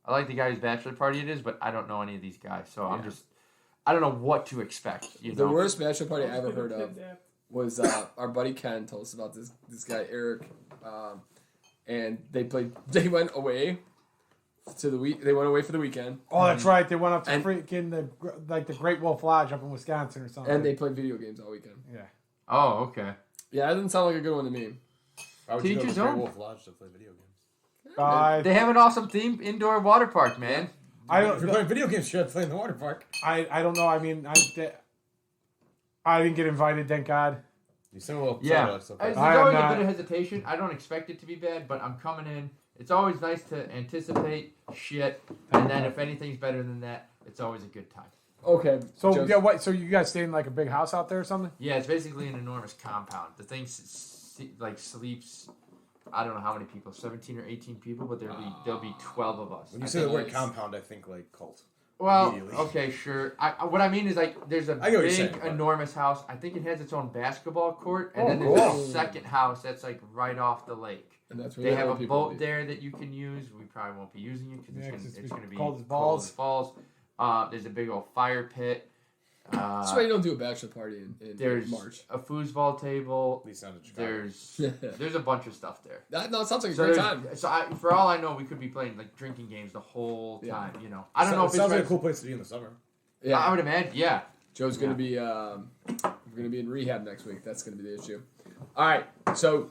guy whose bachelor party it is, but I don't know any of these guys, so I'm just. I don't know what to expect. The worst bachelor party I ever heard of was our buddy Ken told us about this guy Eric, and they went away to the week. They went away for the weekend. Oh, that's right. They went up to freaking the Great Wolf Lodge up in Wisconsin or something. And they played video games all weekend. Yeah. Oh, okay. Yeah, that doesn't sound like a good one to me. Why would you go to the Great Wolf Lodge to play video games? They have an awesome theme indoor water park, man. If you're playing video games, you should play in the water park. I don't know. I mean, I didn't get invited, thank God. You seem a little There's always a bit of hesitation. I don't expect it to be bad, but I'm coming in. It's always nice to anticipate shit, and then if anything's better than that, it's always a good time. Okay. So So you guys stay in like a big house out there or something? Yeah, it's basically an enormous compound. The thing sleeps. I don't know how many people, 17 or 18 people, but there'll be 12 of us. When you say the word compound, I think like cult. Well, okay, sure. What I mean is like there's a big, enormous house. I think it has its own basketball court, and then there's a second house that's like right off the lake. And that's where they have a boat there that you can use. We probably won't be using it because it's going to be cold as balls. There's a big old fire pit. That's why you don't do a bachelor party in there's March. A foosball table. There's a bunch of stuff there. It sounds like a great time. So for all I know, we could be playing like drinking games the whole time. You know, I don't know if it sounds like a cool place to be in the summer. Yeah, I would imagine. Yeah, Joe's gonna be we're gonna be in rehab next week. That's gonna be the issue. All right, so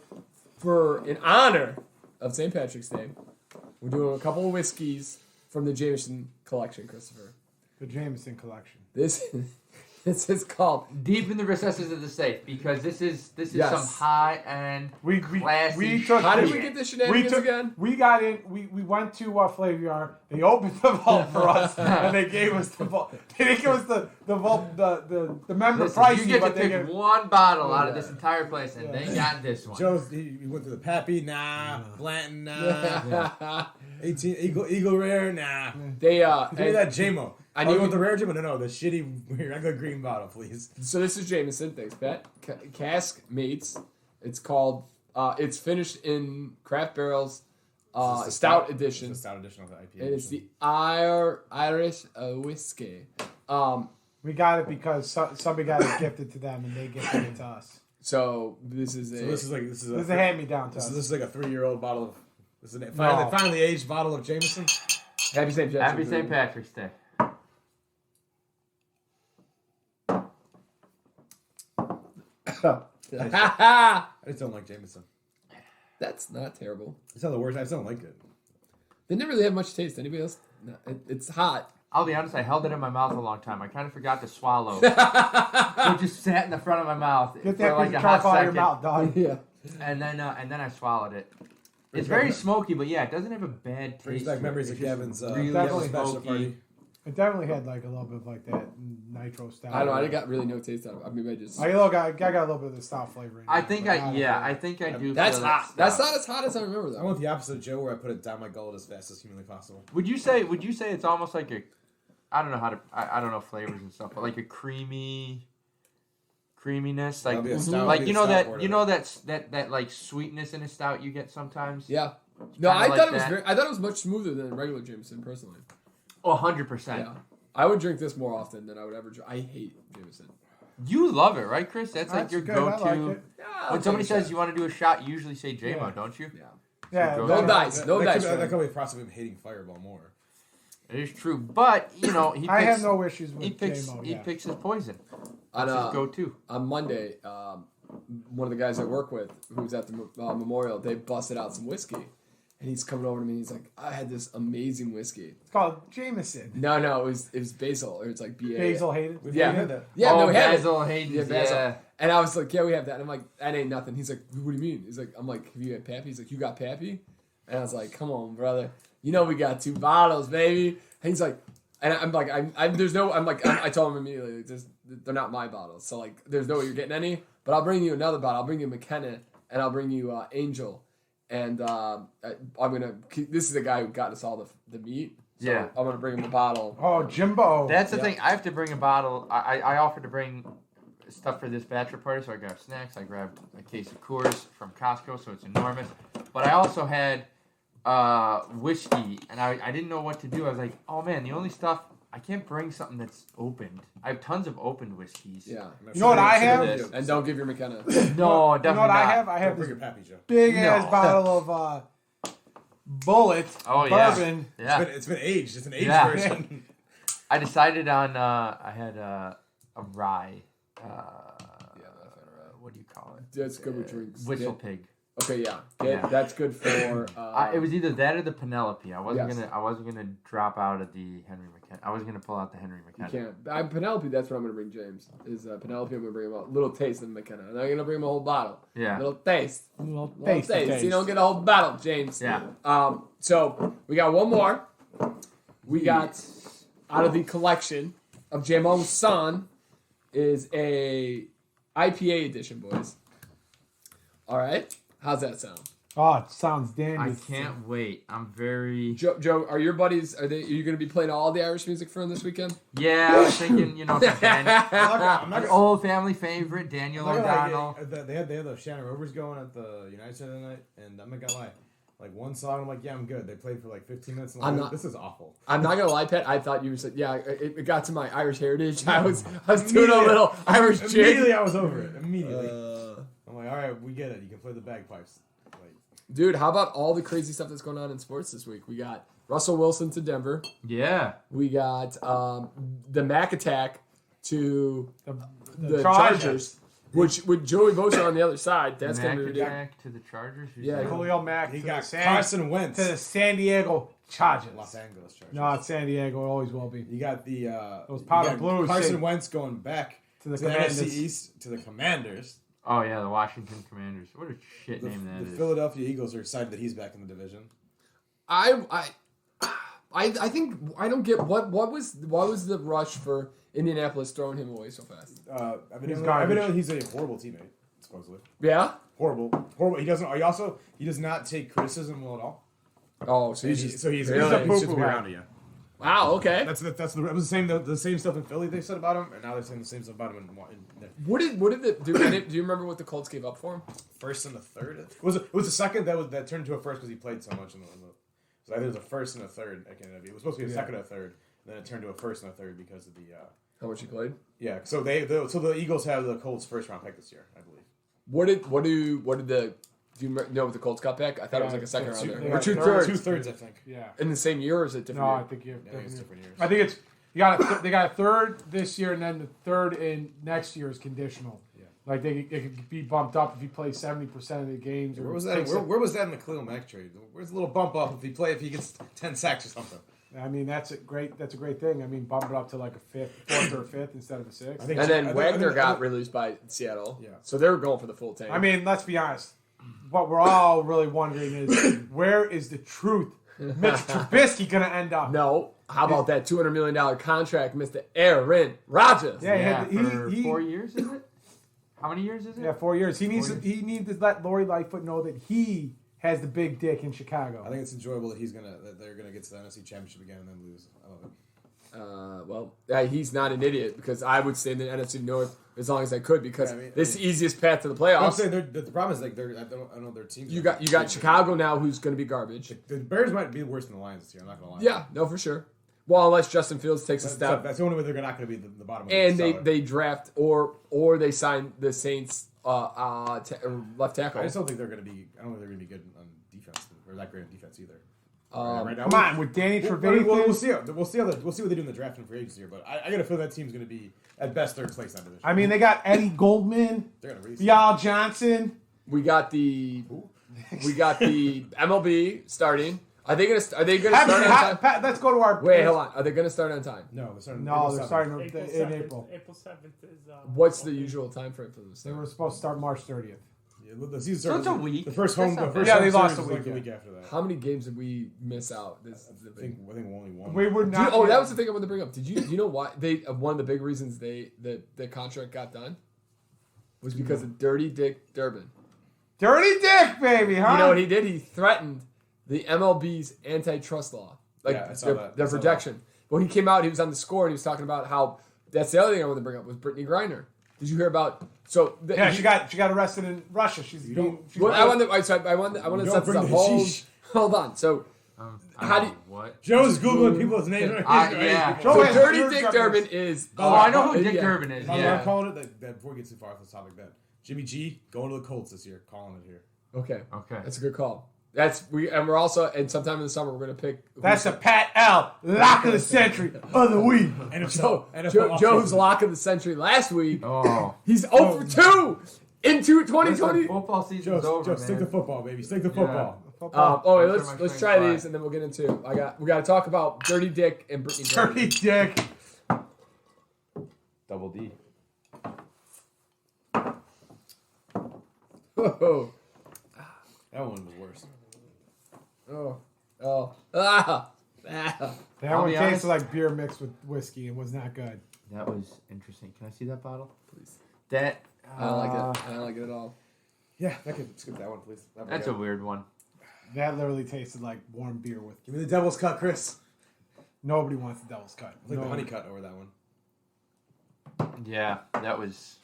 in honor of St. Patrick's Day, we're doing a couple of whiskeys from the Jameson collection, Christopher. The Jameson collection. This is called Deep in the Recesses of the Safe because this is some high end classy. How did we get this shenanigans again? We got in. We went to Flaviar. They opened the vault for us, and they gave us the vault. They didn't give us the vault the member price. You get to pick one bottle out of this entire place, and they got this one. He went to the Pappy, Blanton, 18 Eagle Rare, They give me that JMO. I knew with the rare Jim, no, the shitty regular green bottle, please. So this is Jameson, thanks, Pat. Cask Mates. It's called. It's finished in craft barrels. Stout edition. It's a stout edition of the IPA. And it's the Irish whiskey. We got it because somebody got it gifted to them, and they gifted it to us. So this is a hand me down to us. This is like a 3-year-old bottle of. This is a finally aged bottle of Jameson. Happy St. Patrick's Day. I just don't like Jameson. That's not terrible. It's not the worst. I just don't like it. They didn't really have much taste. Anybody else? No, it's hot. I'll be honest. I held it in my mouth a long time. I kind of forgot to swallow. It just sat in the front of my mouth for like a hot second. Your mouth, dog. Yeah. And then I swallowed it. It's very smoky, but yeah, it doesn't have a bad taste. Brings back memories of Kevin's really bachelor party. It definitely had like a little bit of like that nitro style. I don't know. I got really no taste out of it. I mean, I just. I got a little bit of the stout flavor in it. I think I do. That's hot. That's not as hot as I remember though. I want the opposite of Joe, where I put it down my gullet as fast as humanly possible. Would you say it's almost like a? I don't know how to. I don't know flavors and stuff, but like a creaminess, like that like sweetness in a stout you get sometimes. Yeah. No, I thought it was much smoother than regular Jameson personally. Oh, 100%. Yeah. I would drink this more often than I would ever drink. I hate Jameson. You love it, right, Chris? That's like That's your good. I go-to. like it. When somebody says you want to do a shot, you usually say JMO, Yeah. don't you? Yeah. Yeah, So No dice. No that dice. That could be a process of him hating Fireball more. It is true, but he picks. I have no issues with He picks. JMO. He Yeah. picks his poison. On, That's his go-to. on Monday, one of the guys I work with, who was at the memorial, they busted out some whiskey, and he's coming over to me. And he's like, "I had this amazing whiskey." It's called Jameson. No, it was basil, or it's like BA. Basil hated. Yeah, had that. yeah, oh, no, we had it. Basil Hayden's, Yeah, basil. yeah. And I was like, "Yeah, we have that." And I'm like, "That ain't nothing." He's like, "What do you mean?" He's like, "I'm like, have you had Pappy?" He's like, "You got Pappy?" And I was like, "Come on, brother. You know we got 2 bottles, baby." And he's like, and I'm like, I told him immediately, like, they're not my bottles. So like, there's no way you're getting any. But I'll bring you another bottle. I'll bring you McKenna, and I'll bring you Angel. And I'm gonna. This is the guy who got us all the meat. So Yeah. I'm gonna bring him a bottle. Oh, Jimbo. That's the Yeah. thing. I have to bring a bottle. I offered to bring stuff for this bachelor party, so I grabbed snacks. I grabbed a case of Coors from Costco, so it's enormous. But I also had whiskey, and I didn't know what to do. I was like, oh man, the only stuff I can't bring something that's opened. I have tons of opened whiskeys. Yeah. You know what I have? This. And don't give your McKenna. No, You know definitely what not. I have? I Don't have bring this your Pappy, Joe. big ass No. bottle of Bullet Oh yeah, bourbon. yeah. It's been aged. It's an aged Yeah. version. I decided on. I had a rye. What do you call it? That's good with drinks. Whistle Yeah. pig. Okay, yeah. Yeah. That's good for. It was either that or the Penelope. I wasn't Yes. gonna drop out of the Henry McKenna. I was gonna pull out the Henry You McKenna. can't. Penelope, that's what I'm going to bring James. Is Penelope, I'm going to bring him a little taste of McKenna. And I'm going to bring him a whole bottle. Yeah. Little taste. Little Little taste. You don't get a whole bottle, James. Yeah. So, we got one more. We got, out of the collection of Jamon's Son, is a IPA edition, boys. All right? How's that sound? Oh, it sounds dandy. I can't wait. I'm very. Joe, are your buddies, are you going to be playing all the Irish music for him this weekend? Yeah, I was thinking, some I'm not an old family favorite, Daniel I'm not gonna O'Donnell. lie, they had the Shannon Rovers going at the United Center tonight, and I'm not gonna lie. Like one song, I'm like, yeah, I'm good. They played for like 15 minutes. And I'm like, this is awful. I'm not gonna lie, Pat. I thought you said, yeah. It got to my Irish heritage. I was doing a little Irish jig. Immediately, I was over it. Immediately, I'm like, all right, we get it. You can play the bagpipes. Like, Dude, how about all the crazy stuff that's going on in sports this week? We got Russell Wilson to Denver. Yeah. We got the Mac attack to the Chargers. Chargers, which with Joey Bosa on the other side, that's gonna be Mac ridiculous. attack to the Chargers. Who's Yeah. that? Khalil Mack he to got the Carson Wentz. to the San Diego Chargers. Los Angeles Chargers. No, it's San Diego. It always will be. You got the Those powder you got blues Carson say- Wentz going back To the to the NFC Commanders. East to the Commanders. Oh yeah, the Washington Commanders. What a shit The, name that the is. Philadelphia Eagles are excited that he's back in the division. I think I don't get what was the rush for Indianapolis throwing him away so fast. Evidently he's a horrible teammate. Supposedly Yeah. horrible. He doesn't. He does not take criticism well at all. Oh, so he's He's just he's really? just poo-poo to be guy. around you. Wow. Okay. That was the same stuff in Philly they said about him, and now they're saying the same stuff about him in What did do you remember what the Colts gave up for him? first and the third. It was the second that turned into a first because he played so much in the. So I think it was a first and a third. It was supposed to be a second and a third, and then it turned to a first and a third because of the. How much he played? Yeah, so the Eagles have the Colts first round pick this year, I believe. What did the do you know what the Colts got back? I thought it was like a second rounder they or got 2/3 2/3, I think. Yeah. in the same year, or is it different? No, year? I think you have Yeah, I think it's different years. I think it's they got a third this year, and then the third in next year is conditional. Yeah. Like it could be bumped up if he plays 70% of the games. Or Where was that? takes Where was that in the Khalil Mack trade? Where's the little bump up if he gets 10 sacks or something? I mean, that's a great thing. I mean, bump it up to like a fourth or a fifth instead of a sixth. I think And then I think- Wagner I think- got released by Seattle. Yeah. So they were going for the full tank. I mean, let's be honest. What we're all really wondering is where is the truth? Mitch Trubisky gonna end up? no. How about that $200 million contract, Mr. Aaron Rodgers? Yeah, for he 4 years, is it? How many years is it? Yeah, 4 years. He needs 4 to, he needs to let Lori Lightfoot know that he has the big dick in Chicago. I think it's enjoyable that they're gonna get to the NFC Championship again and then lose. I love it. He's not an idiot because I would stay in the NFC North as long as I could because Yeah, I mean- this is the easiest path to the I'm playoffs. saying the problem is like I don't know their teams. You got Chicago now, who's going to be garbage. The Bears might be worse than the Lions this year. I'm not gonna lie. Yeah, no, for sure. Well, unless Justin Fields takes a step. That's the only way they're not going to be the bottom. And they draft or they sign the Saints left tackle. I just don't think they're going to be. I don't think they're going to be good on defense or that great on defense either. Right now, come on, with Danny Trevathan. We'll see what they do in the draft and free agency here. But I got to feel that team's going to be at best third place in that division. I mean, they got Eddie Goldman, They're going to raise Bial Johnson. We got the MLB starting. Are they gonna start on time? Pat, let's go to our. Wait, hold on. Are they gonna start on time? No, they're starting. They're starting April in 7th. April. April 7th is. What's the usual time frame for this? They were supposed to start March 30th. Yeah, the season So started. it's a week. The first home. That's The not first bad. Yeah, they home lost series a was like week, a week after that. How many games did we miss out? This is the I think only one. We were not. Oh, that was the thing I wanted to bring up. Do you know why one of the big reasons the contract got done was because of Dirty Dick Durbin. Dirty Dick, baby, huh? You know what he did? He threatened the MLB's antitrust law, like Yeah, I saw that. their I saw protection. Well, he came out. He was on the Score, and he was talking about how that's the other thing I wanted to bring up was Brittany Griner. Did you hear about? So Yeah, she got arrested in Russia. She's Well, I wanted to set this up. Hold on. So how do you, what? Joe's googling people's names. Yeah. Joe so has Dirty your Dick records. Durbin is. Oh, I know who Dick yeah. Durbin is. Yeah. Yeah. calling it that before we get too far off the topic. Then Jimmy G going to the Colts this year. Calling it here. Okay. Okay. That's a good call. We're also and sometime in the summer we're gonna pick. That's a Pat L. Lock of the century of the week. Joe's lock of the century last week. Oh. He's 0 for 2 into 2020. Football season's over, Joe, stick to man. football, baby. Stick to football. Wait, Those are my let's train try five. these and then we'll get into. We got to talk about Dirty Dick and Brittany Griner. Dirty Dick. Double D. Oh, That one was worse. ah. That I'll one be tasted honest. like beer mixed with whiskey and was not good. That was interesting. Can I see that bottle? Please. That. I don't like it. I don't like it at all. Yeah, I can skip that one, please. That's a weird one. That literally tasted like warm beer with. Give me the devil's cut, Chris. Nobody wants the devil's cut. I'll take the honey cut over that one. Yeah, that was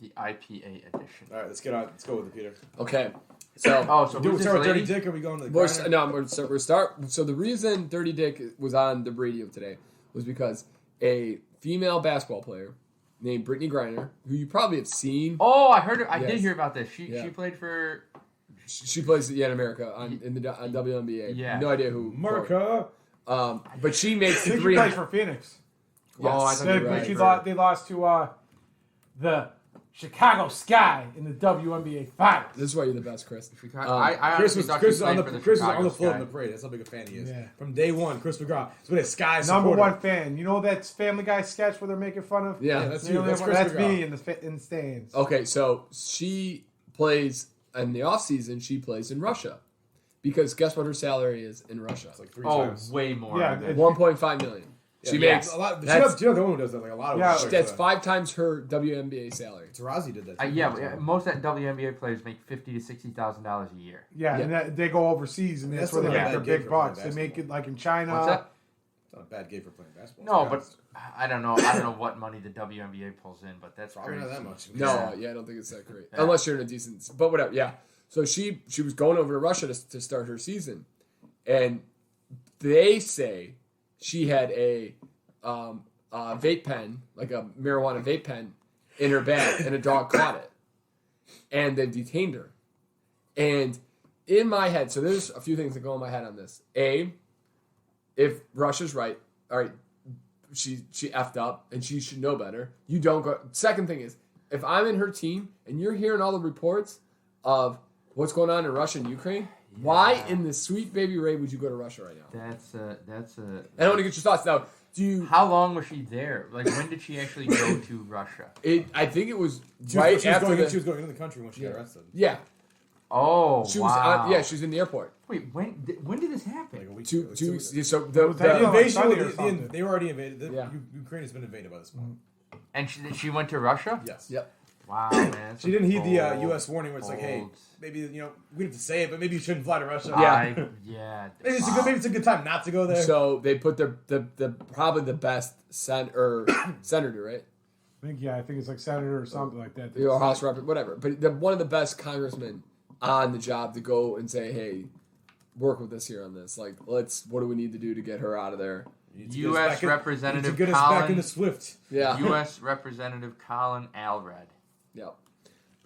the IPA edition. All right, let's go with it, Peter. Okay. So Oh, so Do we who's start this with lady? Dirty Dick or are we going to the we're Griner? we're start. So the reason Dirty Dick was on the radio today was because a female basketball player named Brittany Griner, who you probably have seen. Oh, I heard her. I did Yes. hear about this. She Yeah. played for. She plays in America on WNBA. Yeah. No idea who. America. But she makes I think she 300. plays for Phoenix. Yes. Oh, I thought you They, were right. they lost to the Chicago Sky in the WNBA Finals. This is why you're the best, Chris. I Chris honestly was thought Chris she was on played the for Chris was on Chicago the float in Sky. the parade. That's how big a fan he is. Yeah. From day one, Chris McGraw. He's been a Sky Number supporter. one fan. You know that Family Guy sketch where they're making fun of? Yeah. Yeah, that's You you. know, That's Chris that's McGraw. me in the stands. Okay, so she plays in the off season. She plays in Russia, because guess what her salary is in Russia? It's like 3 Oh, times. way more. Yeah, I bet. it- 1.5 million. She Yeah, makes a lot. that's- Do you know the one who does that? Like a lot of Yeah, players, that's 5 times her WNBA salary. Tarazi did that. Too. Yeah, but most of that WNBA players make $50,000 to $60,000 a year. Yeah, Yeah. and they go overseas, and that's That's where they not a make bad their gig big for bucks. They playing make it like in China. What's that? It's not a bad game for playing basketball. No, It's but I don't know. I don't know what money the WNBA pulls in, but that's probably crazy. not that much. No, yeah, I don't think it's that great. Yeah. Unless you're in a decent, but whatever. Yeah. So she was going over to Russia to start her season, and they say she had a vape pen, like a marijuana vape pen, in her bag, and a dog caught it, and they detained her. And in my head, so there's a few things that go in my head on this. A, if Russia's right, all right, she effed up and she should know better. You don't go. Second thing is, if I'm in her team and you're hearing all the reports of what's going on in Russia and Ukraine, why in the sweet baby Ray would you go to Russia right now? That's a. I want to get your thoughts now. Do you? How long was she there? Like, when did she actually go to Russia? I think it was She right was after going, the, she was going into the country when she got arrested. Yeah, Oh, she was. wow. Yeah, she was in the airport. Wait, when did this happen? Like a week. Two like weeks. weeks. So was that The Yeah, invasion. Sunday or something. They were already invaded. Yeah. Ukraine has been invaded by this point. And she went to Russia? Yes. Yep. Wow, man. that's She didn't heed the bold, U.S. warning where it's like, hey, bold. maybe we don't have to say it, but maybe you shouldn't fly to Russia. Yeah. Yeah. Maybe it's, wow. maybe it's a good time not to go there. So they put the probably the best senator, right? I think it's like senator or something like that. Or House Rep, whatever. But one of the best congressmen on the job to go and say, hey, work with us here on this. Like, what do we need to do to get her out of there? U.S. Representative Colin. Back into Swift. Yeah. U.S. Representative Colin Allred. Yep.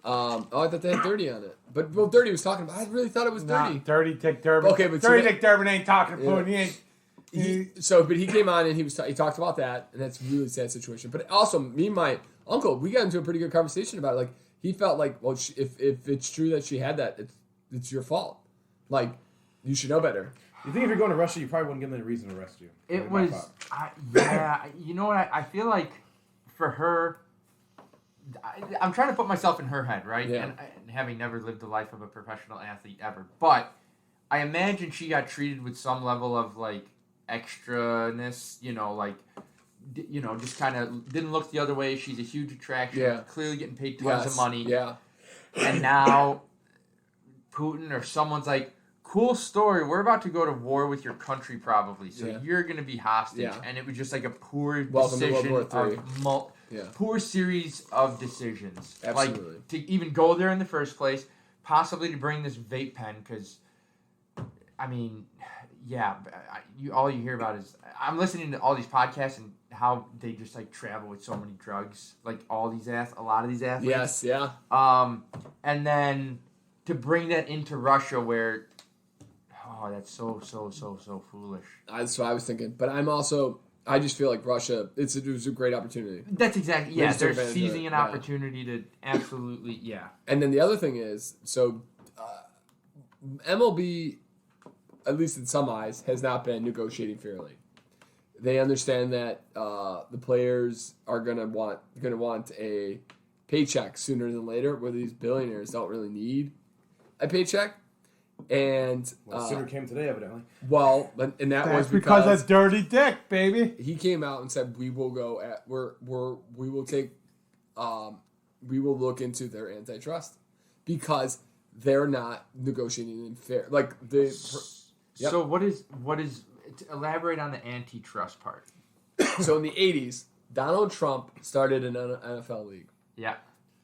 I thought they had Dirty on it. But Dirty was talking about, I really thought it was Dirty. Dirty Dick Durbin. Okay, but Dirty Dick Durbin ain't talking to Putin. He ain't. But he came on and he talked about that, and that's a really sad situation. But also, me and my uncle, we got into a pretty good conversation about it. Like, he felt like, well, if it's true that she had that, it's your fault. Like, you should know better. You think if you're going to Russia, you probably wouldn't give them a reason to arrest you? It was, yeah. You know what? I feel like for her, I'm trying to put myself in her head, right? Yeah. And having never lived the life of a professional athlete ever, but I imagine she got treated with some level of like extraness. Just kind of didn't look the other way. She's a huge attraction. Yeah. Clearly getting paid tons of money. Yeah. And now Putin or someone's like, cool story. We're about to go to war with your country, probably. So you're going to be hostage. Yeah. And it was just like a poor decision poor series of decisions. Absolutely. Like to even go there in the first place, possibly to bring this vape pen, because, I mean, all you hear about is I'm listening to all these podcasts and how they just like travel with so many drugs, like a lot of these athletes. Yes, yeah. And then to bring that into Russia, where that's so foolish. That's what I was thinking. But I just feel like Russia, it was a great opportunity. That's exactly, they're seizing an opportunity to absolutely, And then the other thing is, so MLB, at least in some eyes, has not been negotiating fairly. They understand that the players are gonna want a paycheck sooner than later, where these billionaires don't really need a paycheck. And sooner came today, evidently. Well, and that's because that's Dirty Dick, baby. He came out and said we will look into their antitrust because they're not negotiating in fair. Like So what is elaborate on the antitrust part? So in the 80s, Donald Trump started an NFL league. Yeah.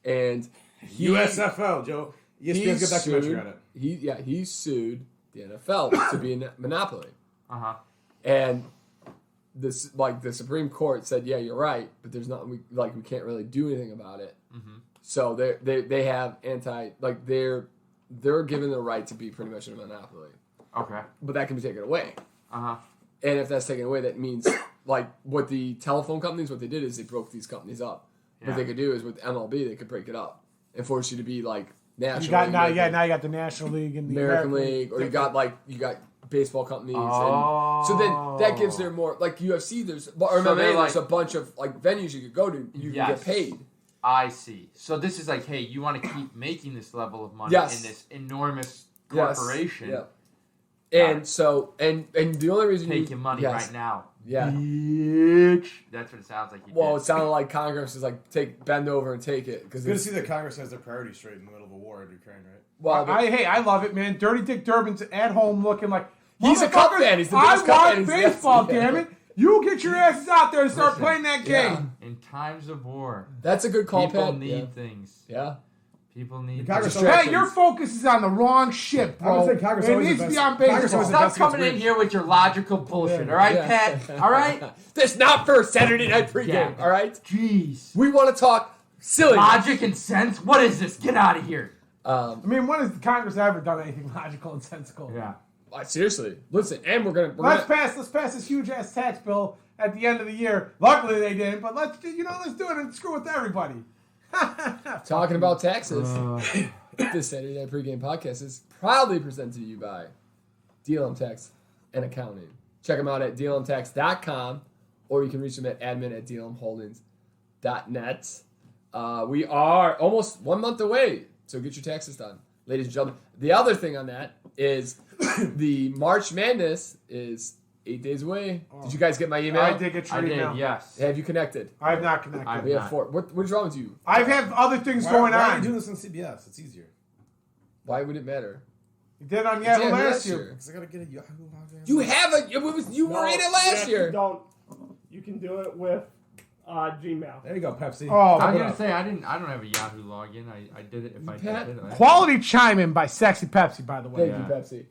And USFL, Joe. ESPN's got documentary on it. He sued the NFL to be a monopoly. And this, the Supreme Court said, yeah, you're right, but there's nothing we can't really do anything about it. Mm-hmm. So they have they're given the right to be pretty much a monopoly. Okay. But that can be taken away. And if that's taken away, that means what the telephone companies, what they did is they broke these companies up. Yeah. What they could do is with MLB, they could break it up and force you to be national. Now you got the National League and the American League, or you got baseball companies, and so then that gives them more UFC. There's a bunch of venues you could go to. You can get paid. I see. So this is hey, you want to keep making this level of money in this enormous corporation. Yes. Yeah. And so and the only reason taking money right now. Yeah. Bitch. That's what it sounds like. It sounded like Congress is bend over and take it. It's good to see that Congress has their priorities straight in the middle of a war in Ukraine, right? Well, I love it, man. Dirty Dick Durbin's at home looking like he's a cup fan. He's the best cup fan. I watch baseball, damn it. You get your asses out there and start playing that game. In times of war, that's a good call. People need things. Yeah. People need Hey, your focus is on the wrong shit, bro. It needs to be on baseball. Stop coming in here with your logical bullshit, all right, Pat? All right? That's not for Saturday night pregame, all right? Jeez. We want to talk silly. Logic and sense? What is this? Get out of here. When has Congress ever done anything logical and sensical? Yeah. Seriously. Listen, and let's pass this huge-ass tax bill at the end of the year. Luckily they didn't, but let's do it and screw with everybody. Talking about taxes, this Saturday Night Pregame podcast is proudly presented to you by DLM Tax and Accounting. Check them out at dlmtax.com, or you can reach them at admin@dlmholdings.net. We are almost 1 month away, so get your taxes done, ladies and gentlemen. The other thing on that is the March Madness is 8 days away. Did you guys get my email? I did get your email. Yes. Have you connected? I have not connected. We have 4. What's wrong with you? I have other things going on. Why are you doing this on CBS? It's easier. Why would it matter? You did on Yahoo last year. Because I got to get a Yahoo login. You have it. You were in it last year. You can do it with Gmail. There you go, Pepsi. I was gonna say I don't have a Yahoo login. I did it if I did it. Quality chime in by Sexy Pepsi, by the way. Thank you, Pepsi.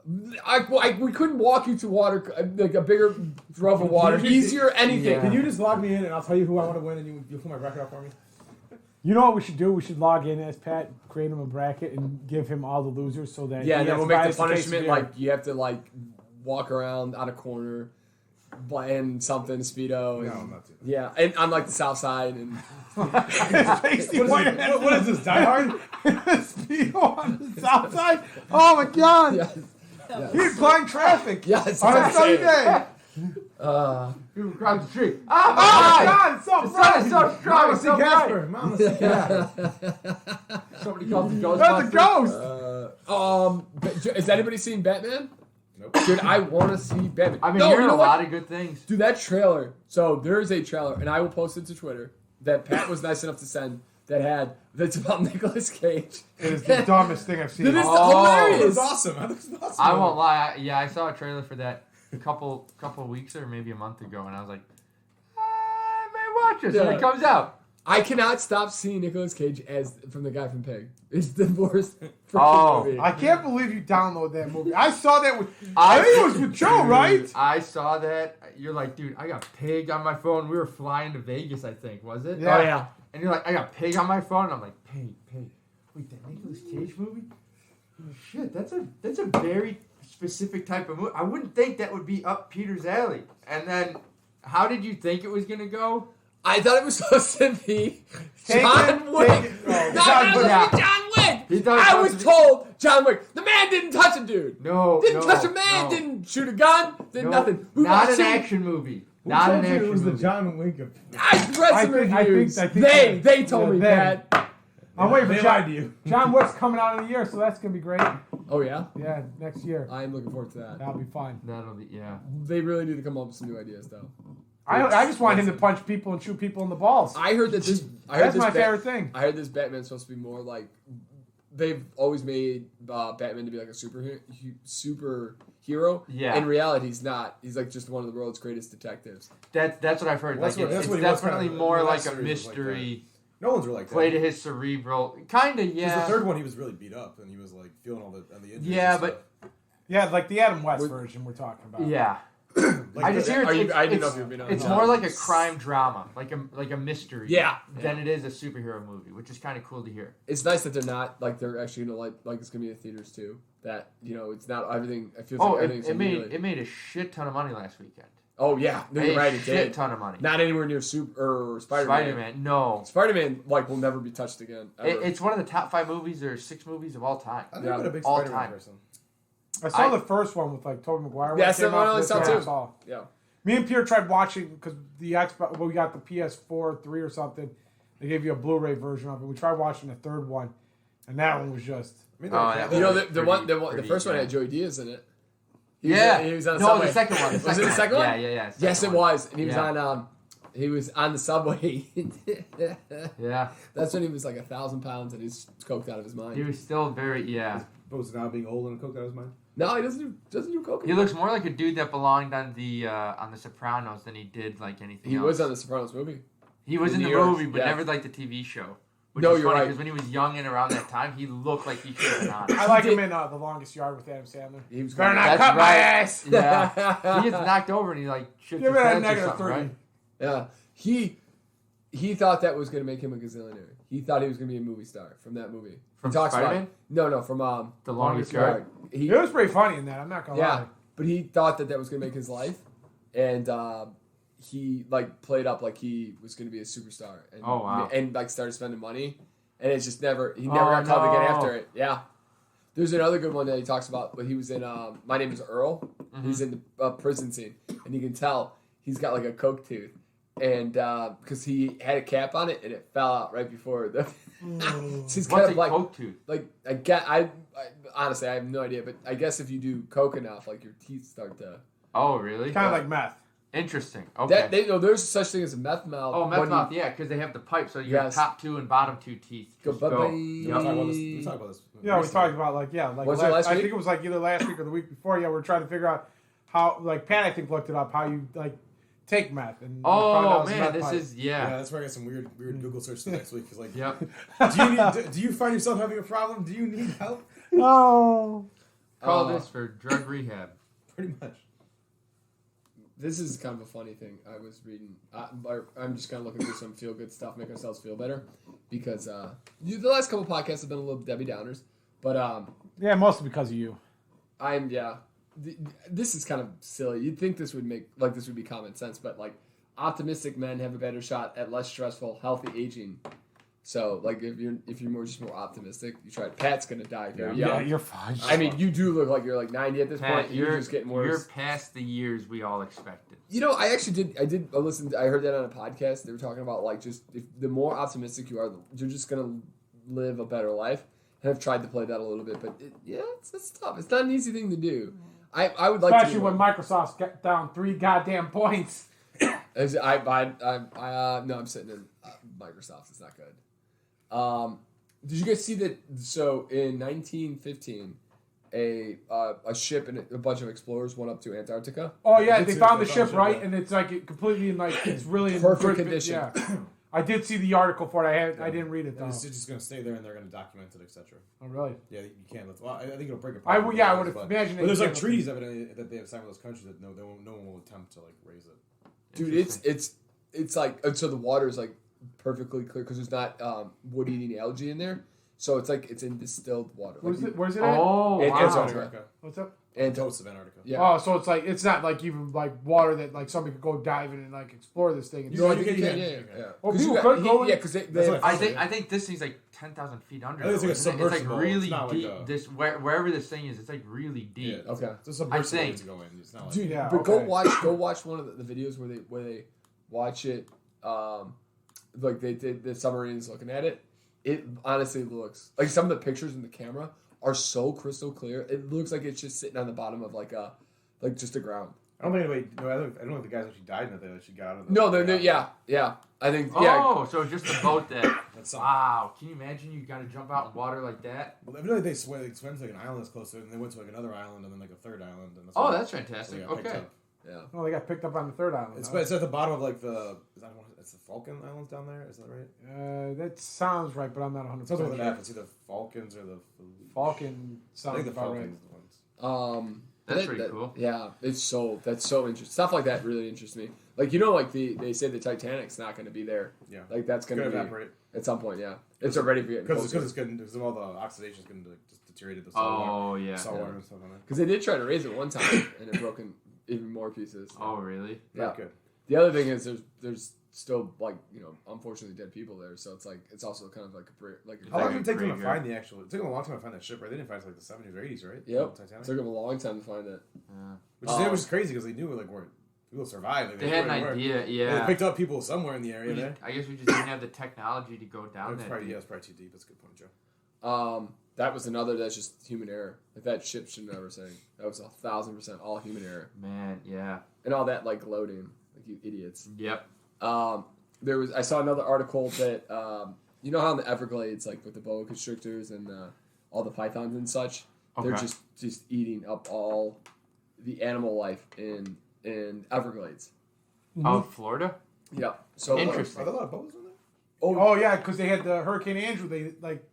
we couldn't walk you to water, like a bigger drove of water. Easier, anything. Yeah. Can you just log me in and I'll tell you who I want to win and you'll put my bracket out for me? You know what we should do? We should log in as Pat, create him a bracket, and give him all the losers so that Yeah, and then we'll make the punishment beer. like you have to like walk around on a corner, and something speedo. And, No, I'm not doing that. Yeah, and on like the south side and. What is this, Die Hard? Speedo on the south side. Oh my God! Yes. He's flying traffic. Yes. On a sunny day. People across the street. Oh my God! It's so The sun bright. is so strong. It's so bright. Casper. Mama, see Casper. Somebody called the ghost. That's a ghost. Has anybody seen Batman? Nope. Dude, I want to see Batman. I mean, no, hearing you know a what? lot of good things. Dude, that trailer. So there is a trailer, and I will post it to Twitter that Pat was nice enough to send. That's about Nicolas Cage. It is the dumbest thing I've seen. That is Oh. hilarious. It was awesome. I think it was awesome. I won't lie. I saw a trailer for that a couple weeks or maybe a month ago, and I was like, I may watch this when Yeah. it comes out. I cannot stop seeing Nicolas Cage as from the guy from Pig. It's the worst freaking Oh. movie. I can't believe you download that movie. I saw that with. I think it was with Joe, right? I saw that. You're like, dude, I got Pig on my phone. We were flying to Vegas, I think, was it? Yeah. Oh yeah. And you're like, I got Pig on my phone. And I'm like, Pig. Wait, that Nicolas Cage movie? Oh, shit, that's a very specific type of movie. I wouldn't think that would be up Peter's alley. And then, how did you think it was gonna go? I thought it was supposed to be Take John it, Wick. take it. Oh, No, John it was Wick. supposed to be John Wick. He thought it was I supposed was to be- told John Wick. The man didn't touch a dude. No, Didn't no, touch a man. no. Didn't shoot a gun. Did No, nothing. We not watched an him- action movie. Who Not told an you action it was movie. the John Wick of... I read some reviews. I think they told me they. that. I'm waiting for They John. lied to you. John Wick's coming out in a year, so that's gonna be great. Oh yeah. Yeah, next year. I am looking forward to that. That'll be fun. That'll be, yeah. They really need to come up with some new ideas though. I just want him to punch people and shoot people in the balls. I heard that this. I heard That's this my favorite thing. I heard this Batman's supposed to be more like. They've always made Batman to be like a superhero. Yeah. In reality, he's not. He's like just one of the world's greatest detectives. That's what I've heard. Well, that's Like, what- that's it's what he was definitely kinda- more the like last a series was like mystery. No one's really like that. Play to his cerebral. Kinda, Because yeah. the third one, he was really beat up, and he was like feeling all the injuries. Yeah, and but Yeah, like the Adam West With- version we're talking about. yeah. stuff. Like, I just hear Are you- it's, I didn't know it's, if you were being it's honest. more like a crime drama, like a mystery. Yeah. Than it is a superhero movie, which is kind of cool to hear. It's nice that they're not like they're actually gonna like it's gonna be in theaters too. That it's not everything. I feel Oh, like it, everything's it gonna be made really- it made a shit ton of money last weekend. Oh yeah, no, A you're right. It shit did. ton of money. Not anywhere near Super or Spider-Man. Spider-Man, no. Spider-Man will never be touched again. Ever. It's one of the top 5 movies or 6 movies of all time. I've never been a big all Spider-Man time. person. I saw I- the first one with like Tobey Maguire. when Yeah, it that's the came one I out. only That's saw what too. I saw. Yeah. Me and Pierre tried watching because the Xbox. Well, we got the PS4 3 or something. They gave you a Blu-ray version of it. We tried watching the third one, and that one was just. I mean, Oh, they're- yeah. You know Pretty- the first one had Joey Diaz in it. He was on no, Subway. the second one. Was it the second one? Yeah. Yes, it was. And he was Yeah. on. He was on the subway. Yeah. That's when he was like 1,000 pounds and he's coked out of his He mind. was still very, yeah. Opposed to now being old and cooked out of his mind. No, he doesn't do coke. He looks more like a dude that belonged on the Sopranos than he did like anything He else. was on the Sopranos movie. He was in in the New York, movie, but yeah. never like the TV show. Which No, is you're funny, right. because when he was young and around that time, he looked like he should have been on. I like did- him in The Longest Yard with Adam Sandler. He was Better great. not That's cut my right. ass. Yeah. He gets knocked over and he like shits Give his it a pants or negative something, 30. right? Yeah, he thought that was going to make him a gazillionaire. He thought he was going to be a movie star from that movie. From he talks Spider-Man? about no from The Longest Yard. He, It was pretty funny in that. I'm not gonna yeah, lie. but he thought that was going to make his life, and he like played up like he was going to be a superstar. And, Oh, wow. And like started spending money, and it's just never he Oh, never got called again no. after it. Yeah. There's another good one that he talks about, but he was in My Name is Earl. Mm-hmm. He's in the prison scene, and you can tell he's got like a coke tooth, and because he had a cap on it and it fell out right before the. He's kind What's of a like coke tooth? I honestly I have no idea, but I guess if you do coke enough, like your teeth start to. Oh, really? Kind of like meth. Interesting. Okay. That they know there's such thing as a meth mouth. Oh, meth when mouth, yeah, because they have the pipe, so your Yes. top 2 and bottom 2 teeth Go just bye-bye. go. We Yep. talked about this. We talked about this. Yeah, we recently. talked about like Was it last I week? think it was like either last week or the week before. Yeah, we are trying to figure out how like Pat I think looked it up how you like take meth and found out Oh, it was a man, meth this pipe. is, Yeah, yeah. that's where I got some weird Google search the next week. Cause like, Yep. do you find yourself having a problem? Do you need help? No. Call this for drug rehab. Pretty much. This is kind of a funny thing. I was reading. I'm just kind of looking through some feel good stuff, make ourselves feel better, because the last couple podcasts have been a little Debbie Downers, but yeah, mostly because of you. This is kind of silly. You'd think this would be common sense, but like optimistic men have a better shot at less stressful, healthy aging. So, like, if you're more optimistic, you try. Pat's gonna die very young. Yeah, you're fine. I mean, you do look like you're like 90 at this point. You're just getting worse. You're past the years we all expected. You know, I actually did. I heard that on a podcast. They were talking about like just if the more optimistic you are, you're just gonna live a better life. And I've tried to play that a little bit, but it's tough. It's not an easy thing to do. I would like especially to when Microsoft's got down 3 goddamn points. No, I'm sitting in Microsoft. It's not good. Did you guys see that? So in 1915, a ship and a bunch of explorers went up to Antarctica. Oh yeah, they found the ship, right? And it's like completely it's really in perfect condition. Yeah. I did see the article for it. I didn't read it though. It's just going to stay there, and they're going to document it, etc. Oh really? Yeah, you can't. Well, I think it'll break I apart. would imagine. But there's like treaties evidently that they have signed with those countries that no one will attempt to like raise it. Dude, it's like so the water is like perfectly clear because there's not wood eating algae in there, so it's like it's in distilled water. Where's it at? Oh, in wow. Antarctica. What's up? And coast of Antarctica. Yeah. Oh, so it's like it's not like even like water that like somebody could go dive in and like explore this thing. Yeah. Well, people could go. Yeah, because they I think this thing's like 10,000 feet under. I think it's like a It's like submersible. really It's not deep. like a- This wherever this thing is, it's like really deep. Yeah, Okay. It's a submersible think. to go in. It's not like Dude, Yeah, but okay. go watch one of the videos where they watch it. Like the submarines looking at it. It honestly looks like some of the pictures in the camera are so crystal clear. It looks like it's just sitting on the bottom of like just the ground. I don't think I don't think the guys actually died in it. They actually got out of the. No, they're yeah. I think So it's just a boat that. That's something. Wow, can you imagine you got to jump out in water like that? Well, evidently they swam to like an island that's closer, and they went to like another island, and then like a third island. And Oh, why- that's so fantastic. they got picked Okay. up. Yeah. Oh, they got picked up on the third island. It's at the bottom of like it's the Falkland Islands down there. Is that right? That sounds right, but I'm not 100. It's also on percent the map. It's either Falklands or the Falcon I sounds think the about right. Falklands are the ones. That's pretty cool. Yeah, that's so interesting. Stuff like that really interests me. Like like they say the Titanic's not going to be there. Yeah. Like that's going to be evaporate at some point. Yeah, it's already getting because closer. because all the oxidation is going to just deteriorate the salt water. Oh yeah. Salt water and stuff on there. Because they did try to raise it one time and it broke in even more pieces. Oh really? Yeah. Not good. The other thing is there's still like unfortunately dead people there, so it's also kind of like a How long did it take them to Pretty find the actual? It took them a long time to find that ship, right? They didn't find it until like the 70s or 80s, right? Yep. The Titanic. It took them a long time to find it. Yeah. Which is crazy because they knew like where people survived. Like, They knew had an where they were. idea. They Yeah. picked up people somewhere in the area there. I guess we just didn't have the technology to go down It's there. probably too deep. That's a good point, Joe. That was another that's just human error. Like that ship should never sink. That was 1,000% all human error. Man, yeah. And all that like loading, like you idiots. Yep. I saw another article that you know how in the Everglades, like with the boa constrictors and all the pythons and such, they're Okay. just eating up all the animal life in Everglades. Oh, Florida? Yep. So Interesting. Are there a lot of boats in there? Oh yeah, because they had the Hurricane Andrew.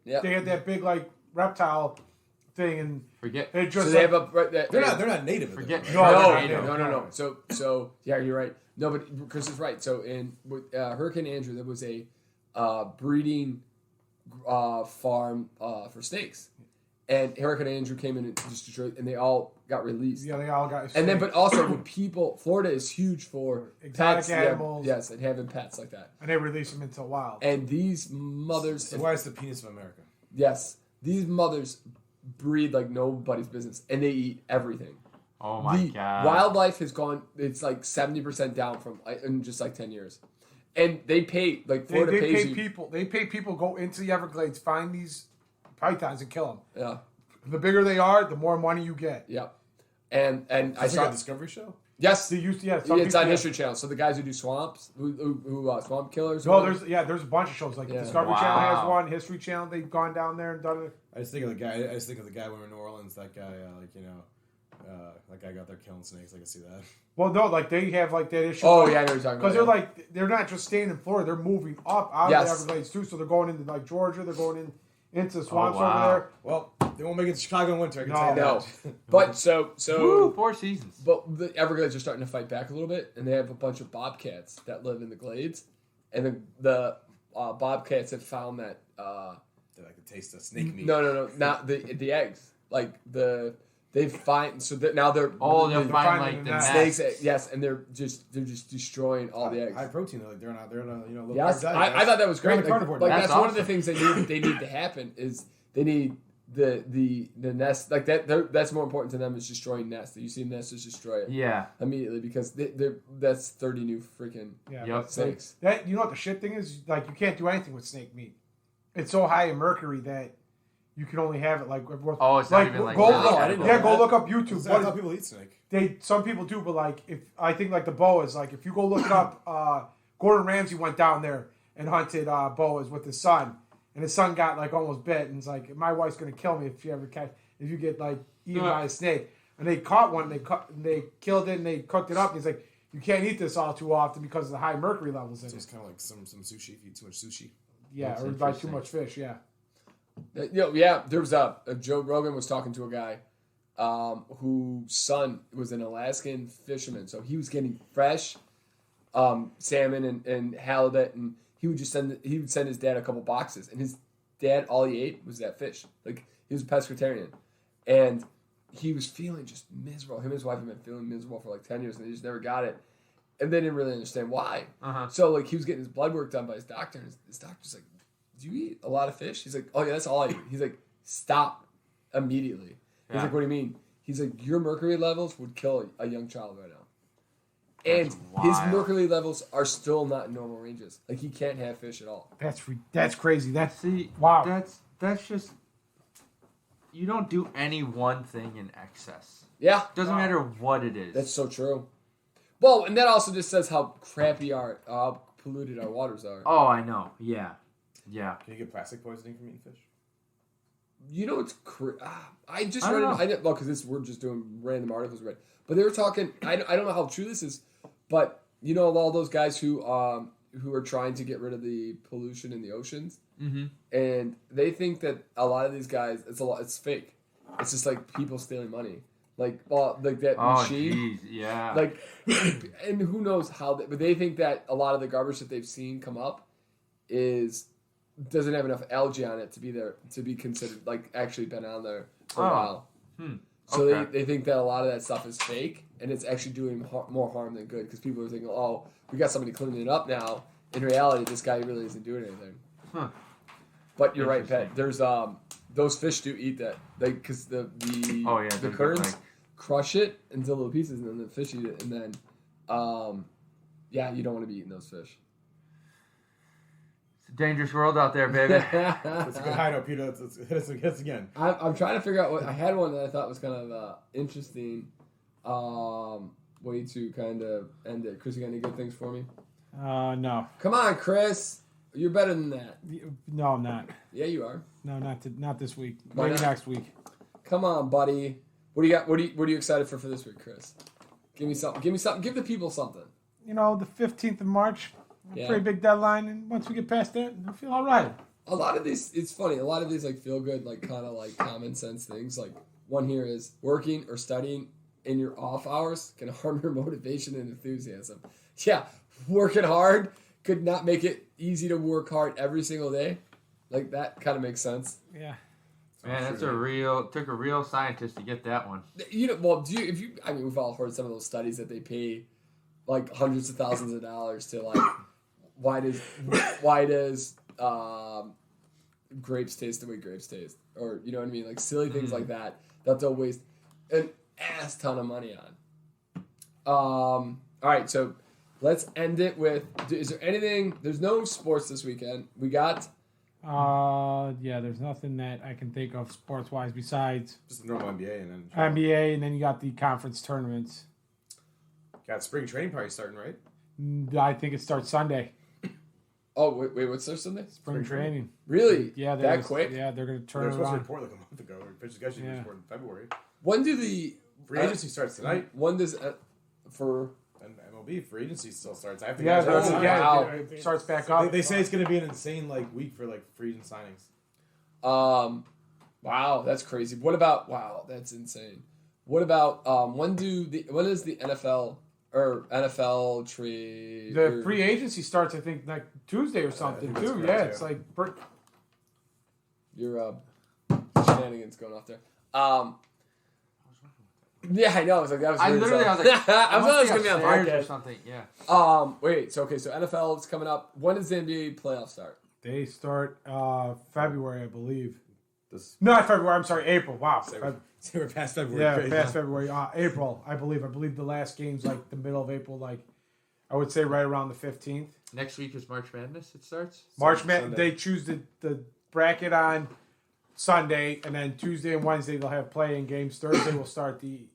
Yep. They had that big like reptile thing, and Forget. they just So they have They're not native. to Forget- them, No, right? No. So yeah, you're right. No, but Chris is right. So in Hurricane Andrew, there was a breeding farm for snakes, and Hurricane Andrew came in and just destroyed, and they all got released. yeah, they all got. And then, but also with people, Florida is huge for Exotic pets, animals. yes, and having pets like that. and they release them into wild. And these mothers, So why is the penis of America? yes, these mothers breed like nobody's business, and they eat everything. Oh my The god. wildlife has gone. It's like 70% down from in just like 10 years, and they pay like They Florida pays pay you. people. They pay people go into the Everglades, find these pythons, and kill them. Yeah, The bigger they are, the more money you get. yep. And I It's saw like a Discovery Show. yes, They used to, it's some on people- History Channel. So the guys who do swamps, who swamp killers. No, there's a bunch of shows like Yeah. Discovery Channel has Wow. one, History Channel. They've gone down there and done it. I just think of the guy. I just think of the guy when we were in New Orleans. That guy, that guy got there killing snakes. I can see that. Well, no, like they have like that issue. Oh yeah, I know what you're talking about. Because they're like they're not just staying in Florida; they're moving up out Yes. of the Everglades too. So they're going into like Georgia, they're going into the swamps wow. over there. Well, they won't make it to Chicago in winter. I can No. tell you No. that. But so Woo, 4 seasons. but the Everglades are starting to fight back a little bit, and they have a bunch of bobcats that live in the glades, and the bobcats have found that They like to taste the snake meat. no, not the eggs. Like they find so that now they're They'll find finding like the the nest. snakes. nests. Yes, and they're just destroying all the eggs. High protein. Like they're not low Yes, carb diet, I thought that was They're on great. the carnivore Like diet. that's That's one of the awesome. things they need to happen is they need the nest like that. That's more important to them is destroying nests. You see nests, just destroy it Yeah. immediately because that's 30 new freaking Yeah, Yep. snakes. that you know what the shit thing is? Like you can't do anything with snake meat. It's so high in mercury that you can only have it like. Oh, it's not even like go really look, edible. yeah, go look up YouTube. I thought people eat snake. Some people do, but like if I think like the boas, like if you go look it up, Gordon Ramsay went down there and hunted boas with his son, and his son got like almost bit, and it's like my wife's gonna kill me if you get like eaten by a snake. And they caught one, they killed it, and they cooked it up. And he's like, you can't eat this all too often because of the high mercury levels in So it. it's kind of like some sushi. If you eat too much sushi. Yeah, That's or by too interesting. much fish. Yeah. There was a Joe Rogan was talking to a guy whose son was an Alaskan fisherman, so he was getting fresh salmon and halibut, and he would send his dad a couple boxes, and his dad all he ate was that fish. Like he was a pescatarian, and he was feeling just miserable. Him and his wife had been feeling miserable for like 10 years, and they just never got it, and they didn't really understand why. Uh-huh. So like he was getting his blood work done by his doctor, and his doctor's like, "Do you eat a lot of fish?" He's like, "Oh yeah, that's all I eat." He's like, "Stop immediately." He's Yeah. like, "What do you mean?" He's like, "Your mercury levels would kill a young child right now." And That's his wild. mercury levels are still not in normal ranges. Like he can't have fish at all. That's crazy. That's See, wow. that's just you don't do any one thing in excess. Yeah, Doesn't matter what it is. that's so true. Well, and that also just says how how polluted our waters are. Oh, I know. Yeah. Yeah. Can you get plastic poisoning from eating fish? You know what's I just I read don't it. know. Well, because we're just doing random articles we read, but they were talking. I don't know how true this is, but you know all those guys who are trying to get rid of the pollution in the oceans, Mm-hmm. and they think that a lot of these guys it's fake. It's just like people stealing money, like that Oh, machine. jeez. Yeah. Like, and who knows how? But they think that a lot of the garbage that they've seen come up doesn't have enough algae on it to be there to be considered like actually been on there for a Oh. while. Hmm. So Okay. they think that a lot of that stuff is fake, and it's actually doing more harm than good because people are thinking, "Oh, we got somebody cleaning it up now." In reality, this guy really isn't doing anything. Huh. But you're right, Pat. Interesting. There's those fish do eat that, like because the Oh, yeah, the they're currents like- crush it into little pieces, and then the fish eat it, and then you don't want to be eating those fish. It's a dangerous world out there, baby. That's a good high note, Peter. Let's hit us again. I'm trying to figure out what I had one that I thought was kind of interesting way to kind of end it. Chris, you got any good things for me? No, Come on, Chris. You're better than that. no, I'm not. Yeah, you are. No, not this week. Why Maybe not? next week. Come on, buddy. What do you got? What are you excited for this week, Chris? Give me something. Give me something. Give the people something. You know, the 15th of March, Yeah. pretty big deadline, and once we get past that, I feel all right. A lot of these, it's funny. A lot of these like feel good, like kind of like common sense things. Like one here is working or studying in your off hours can harm your motivation and enthusiasm. Yeah, working hard could not make it easy to work hard every single day. Like that kind of makes sense. Yeah. Man, that's took a real scientist to get that one. You know, well, I mean, we've all heard some of those studies that they pay like hundreds of thousands of dollars to like, why does grapes taste the way grapes taste? Or, you know what I mean? Like silly things like that they'll waste an ass ton of money on. All right, so let's end it with, is there anything, there's no sports this weekend. We got... Yeah, there's nothing that I can think of sports-wise besides Just the normal NBA and then NBA, and then you got the conference tournaments. got spring training party starting, right? I think it starts Sunday. Oh, wait, what's there Sunday? Spring training. Really? Yeah, that quick? Yeah, they're going to They turn were it supposed to around. report like a month ago. Or pitch schedule Yeah. report in February. When do the... Free agency starts tonight, When does... for... and MLB free agency still starts. I have to Yeah, Oh, yeah, wow. it starts back up. They say it's going to be an insane like week for like free agent signings. Wow, that's crazy. What about that's insane. What about when is the NFL trade? The free agency starts, I think, like Tuesday or something too. Yeah, it's like your shenanigans going off there. Yeah, I know. I was like, that was weird. I was like, I was gonna be on podcast or something. Yeah. Wait. So NFL is coming up. When does the NBA playoffs start? they start February, I believe. Not February. I'm sorry, April. Wow. So we're past February. Yeah, Crazy. past February. April, I believe. I believe the last game's like the middle of April. Like, I would say right around the 15th. Next week is March Madness. It starts. March Madness. They choose the bracket on Sunday, and then Tuesday and Wednesday they'll have play-in games. Thursday will start the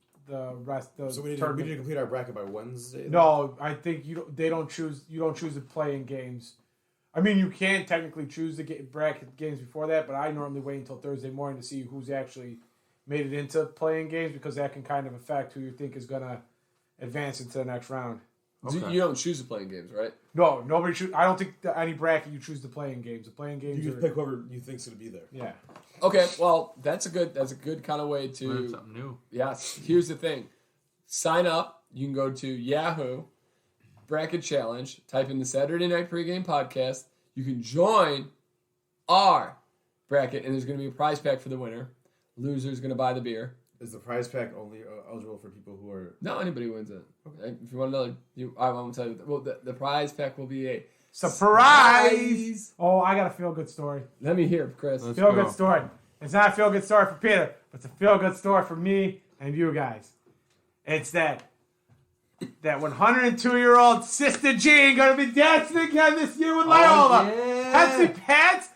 rest. So we need to complete our bracket by Wednesday. Then? No, I think you don't choose the play-in games. I mean, you can technically choose the bracket games before that, but I normally wait until Thursday morning to see who's actually made it into play-in games because that can kind of affect who you think is going to advance into the next round. Okay. You don't choose the playing games, right? No, nobody choose. I don't think any bracket you choose the playing games. The playing games. You just pick whoever you think's going to be there. Yeah. Okay, well, that's a good kind of way to Learn something new. Yes. Here's the thing: sign up. You can go to Yahoo Bracket Challenge. Type in the Saturday Night Pregame Podcast. You can join our bracket, and there's going to be a prize pack for the winner. Loser's going to buy the beer. Is the prize pack only eligible for people who are... No, anybody wins it. Okay. If you want to know, I won't tell you. Well, the prize pack will be a surprise. Oh, I got a feel-good story. Let me hear, Chris. Feel-good story. It's not a feel-good story for Peter, but it's a feel-good story for me and you guys. It's that 102-year-old Sister Jean going to be dancing again this year with Loyola. Yeah. That's Pat's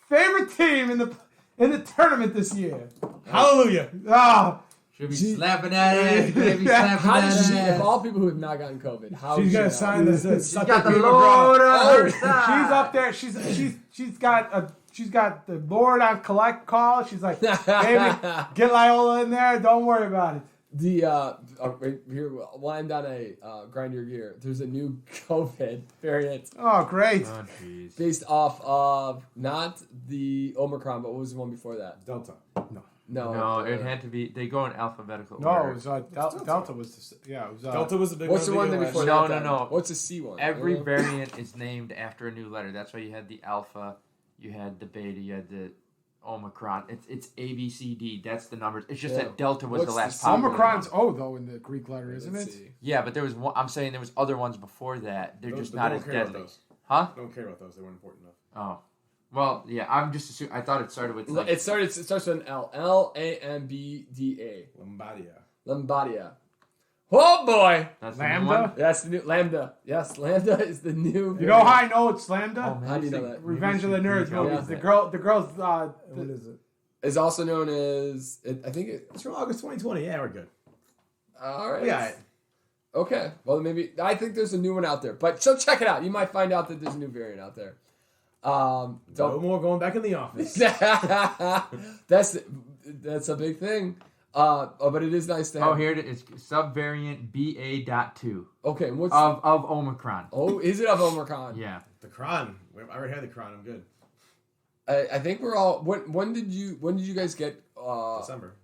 favorite team in the tournament this year. Hallelujah! Oh, Should be slapping that ass, baby. Slapping How that did she, ass. of all people who have not gotten COVID, how she's is gonna she sign not? this. She's got the Lord on her side. She's up there. She's got the Lord on collect call. She's like, baby, get Loyola in there. Don't worry about it. Here, while I'm down a grind your gear, there's a new COVID variant Oh, great. Oh, jeez. based off of not the Omicron, but what was the one before that? Delta. No, it had to be. They go in alphabetical No, order. it was Delta was the, yeah. It was Delta was the big What's the one that before No, that? no, then? no. What's the C one? Every variant is named after a new letter. That's why you had the alpha, you had the beta, you had the Omicron. It's A, B, C, D. That's the numbers. It's just that Delta was What's the last the popular Omicron's one. O though in the Greek letter, isn't Let's it? see. Yeah, but there was one. I'm saying there was other ones before that. They're just not as deadly. Huh? Don't care about those. They weren't important enough. Oh. Well, yeah, I'm just assuming. I thought it started with like, It starts with an L. Lambda. Lombardia. Oh boy! that's the Lambda? new one. That's the new Lambda. Yes, Lambda is the new. You know how I know it's Lambda? Oh, man, How do you it's know like- that? Revenge of the Nerds Yeah. movies. The girls. What is it? Is also known as I think it. It's from August 2020. Yeah, we're good. All right. Yeah. Okay. Well, maybe I think there's a new one out there, but so check it out. You might find out that there's a new variant out there. No more going back in the office. that's a big thing. But it is nice to have. Oh, here it is. Subvariant BA.2 Okay. What's of Omicron. Oh, is it of Omicron? Yeah. The Cron. I already had the Cron. I'm good. I think we're all. When did you guys get? December.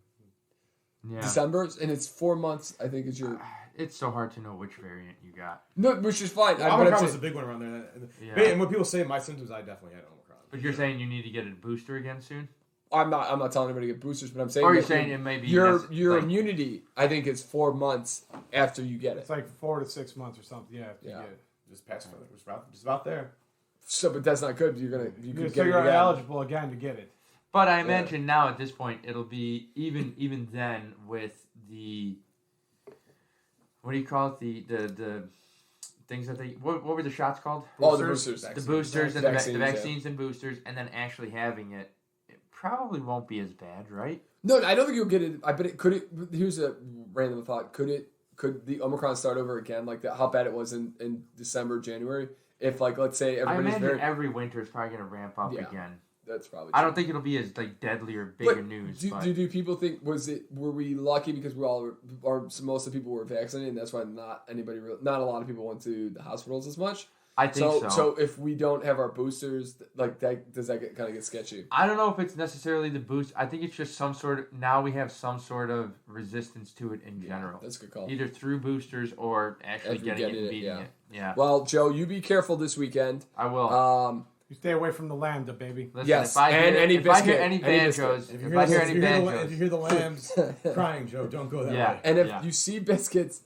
Yeah. December, and it's 4 months. I think is your. It's so hard to know which variant you got. No, which is fine. Well, Omicron was a big one around there. Yeah. And when people say my symptoms, I definitely had Omicron. But you're saying you need to get a booster again soon? I'm not telling anybody to get boosters, but I'm saying. Or you're that saying it may be your like- immunity. I think is 4 months after you get it. It's like 4 to 6 months or something. Yeah. Yeah. Just past for just about there. So, but that's not good. You could get it You're again. eligible again to get it. But I imagine now at this point it'll be even then with the what do you call it the things that they what were the shots called? Oh, the boosters. The boosters and the Vaccines, vaccines and boosters, and then actually having it probably won't be as bad, right? No, I don't think you'll get it. I bet it could. Here's a random thought. Could the Omicron start over again? Like that? How bad it was in December, January? If like let's say I everybody's imagine very. every winter is probably going to ramp up Yeah. again. That's probably. I true. don't think it'll be as like deadly or bigger But news. Do, but do people think were we lucky because we all or most of the people were vaccinated and that's why not a lot of people went to the hospitals as much? I think so. So if we don't have our boosters, like that, does that kind of get sketchy? I don't know if it's necessarily the boost. I think it's just some sort of, now we have some sort of resistance to it in general. That's a good call. Either through boosters or actually getting it and beating it. Yeah. Well, Joe, you be careful this weekend. I will. You stay away from the lambda, baby. Listen, yes, if I hear, and any if biscuit. I hear any banjos, If you hear the lambs crying, Joe, don't go that way. And if you see biscuits,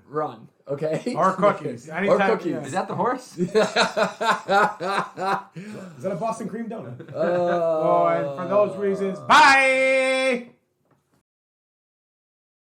run, okay? Or cookies. Anytime, or cookies. Is that the horse? Is that a Boston cream donut? And for those reasons, bye!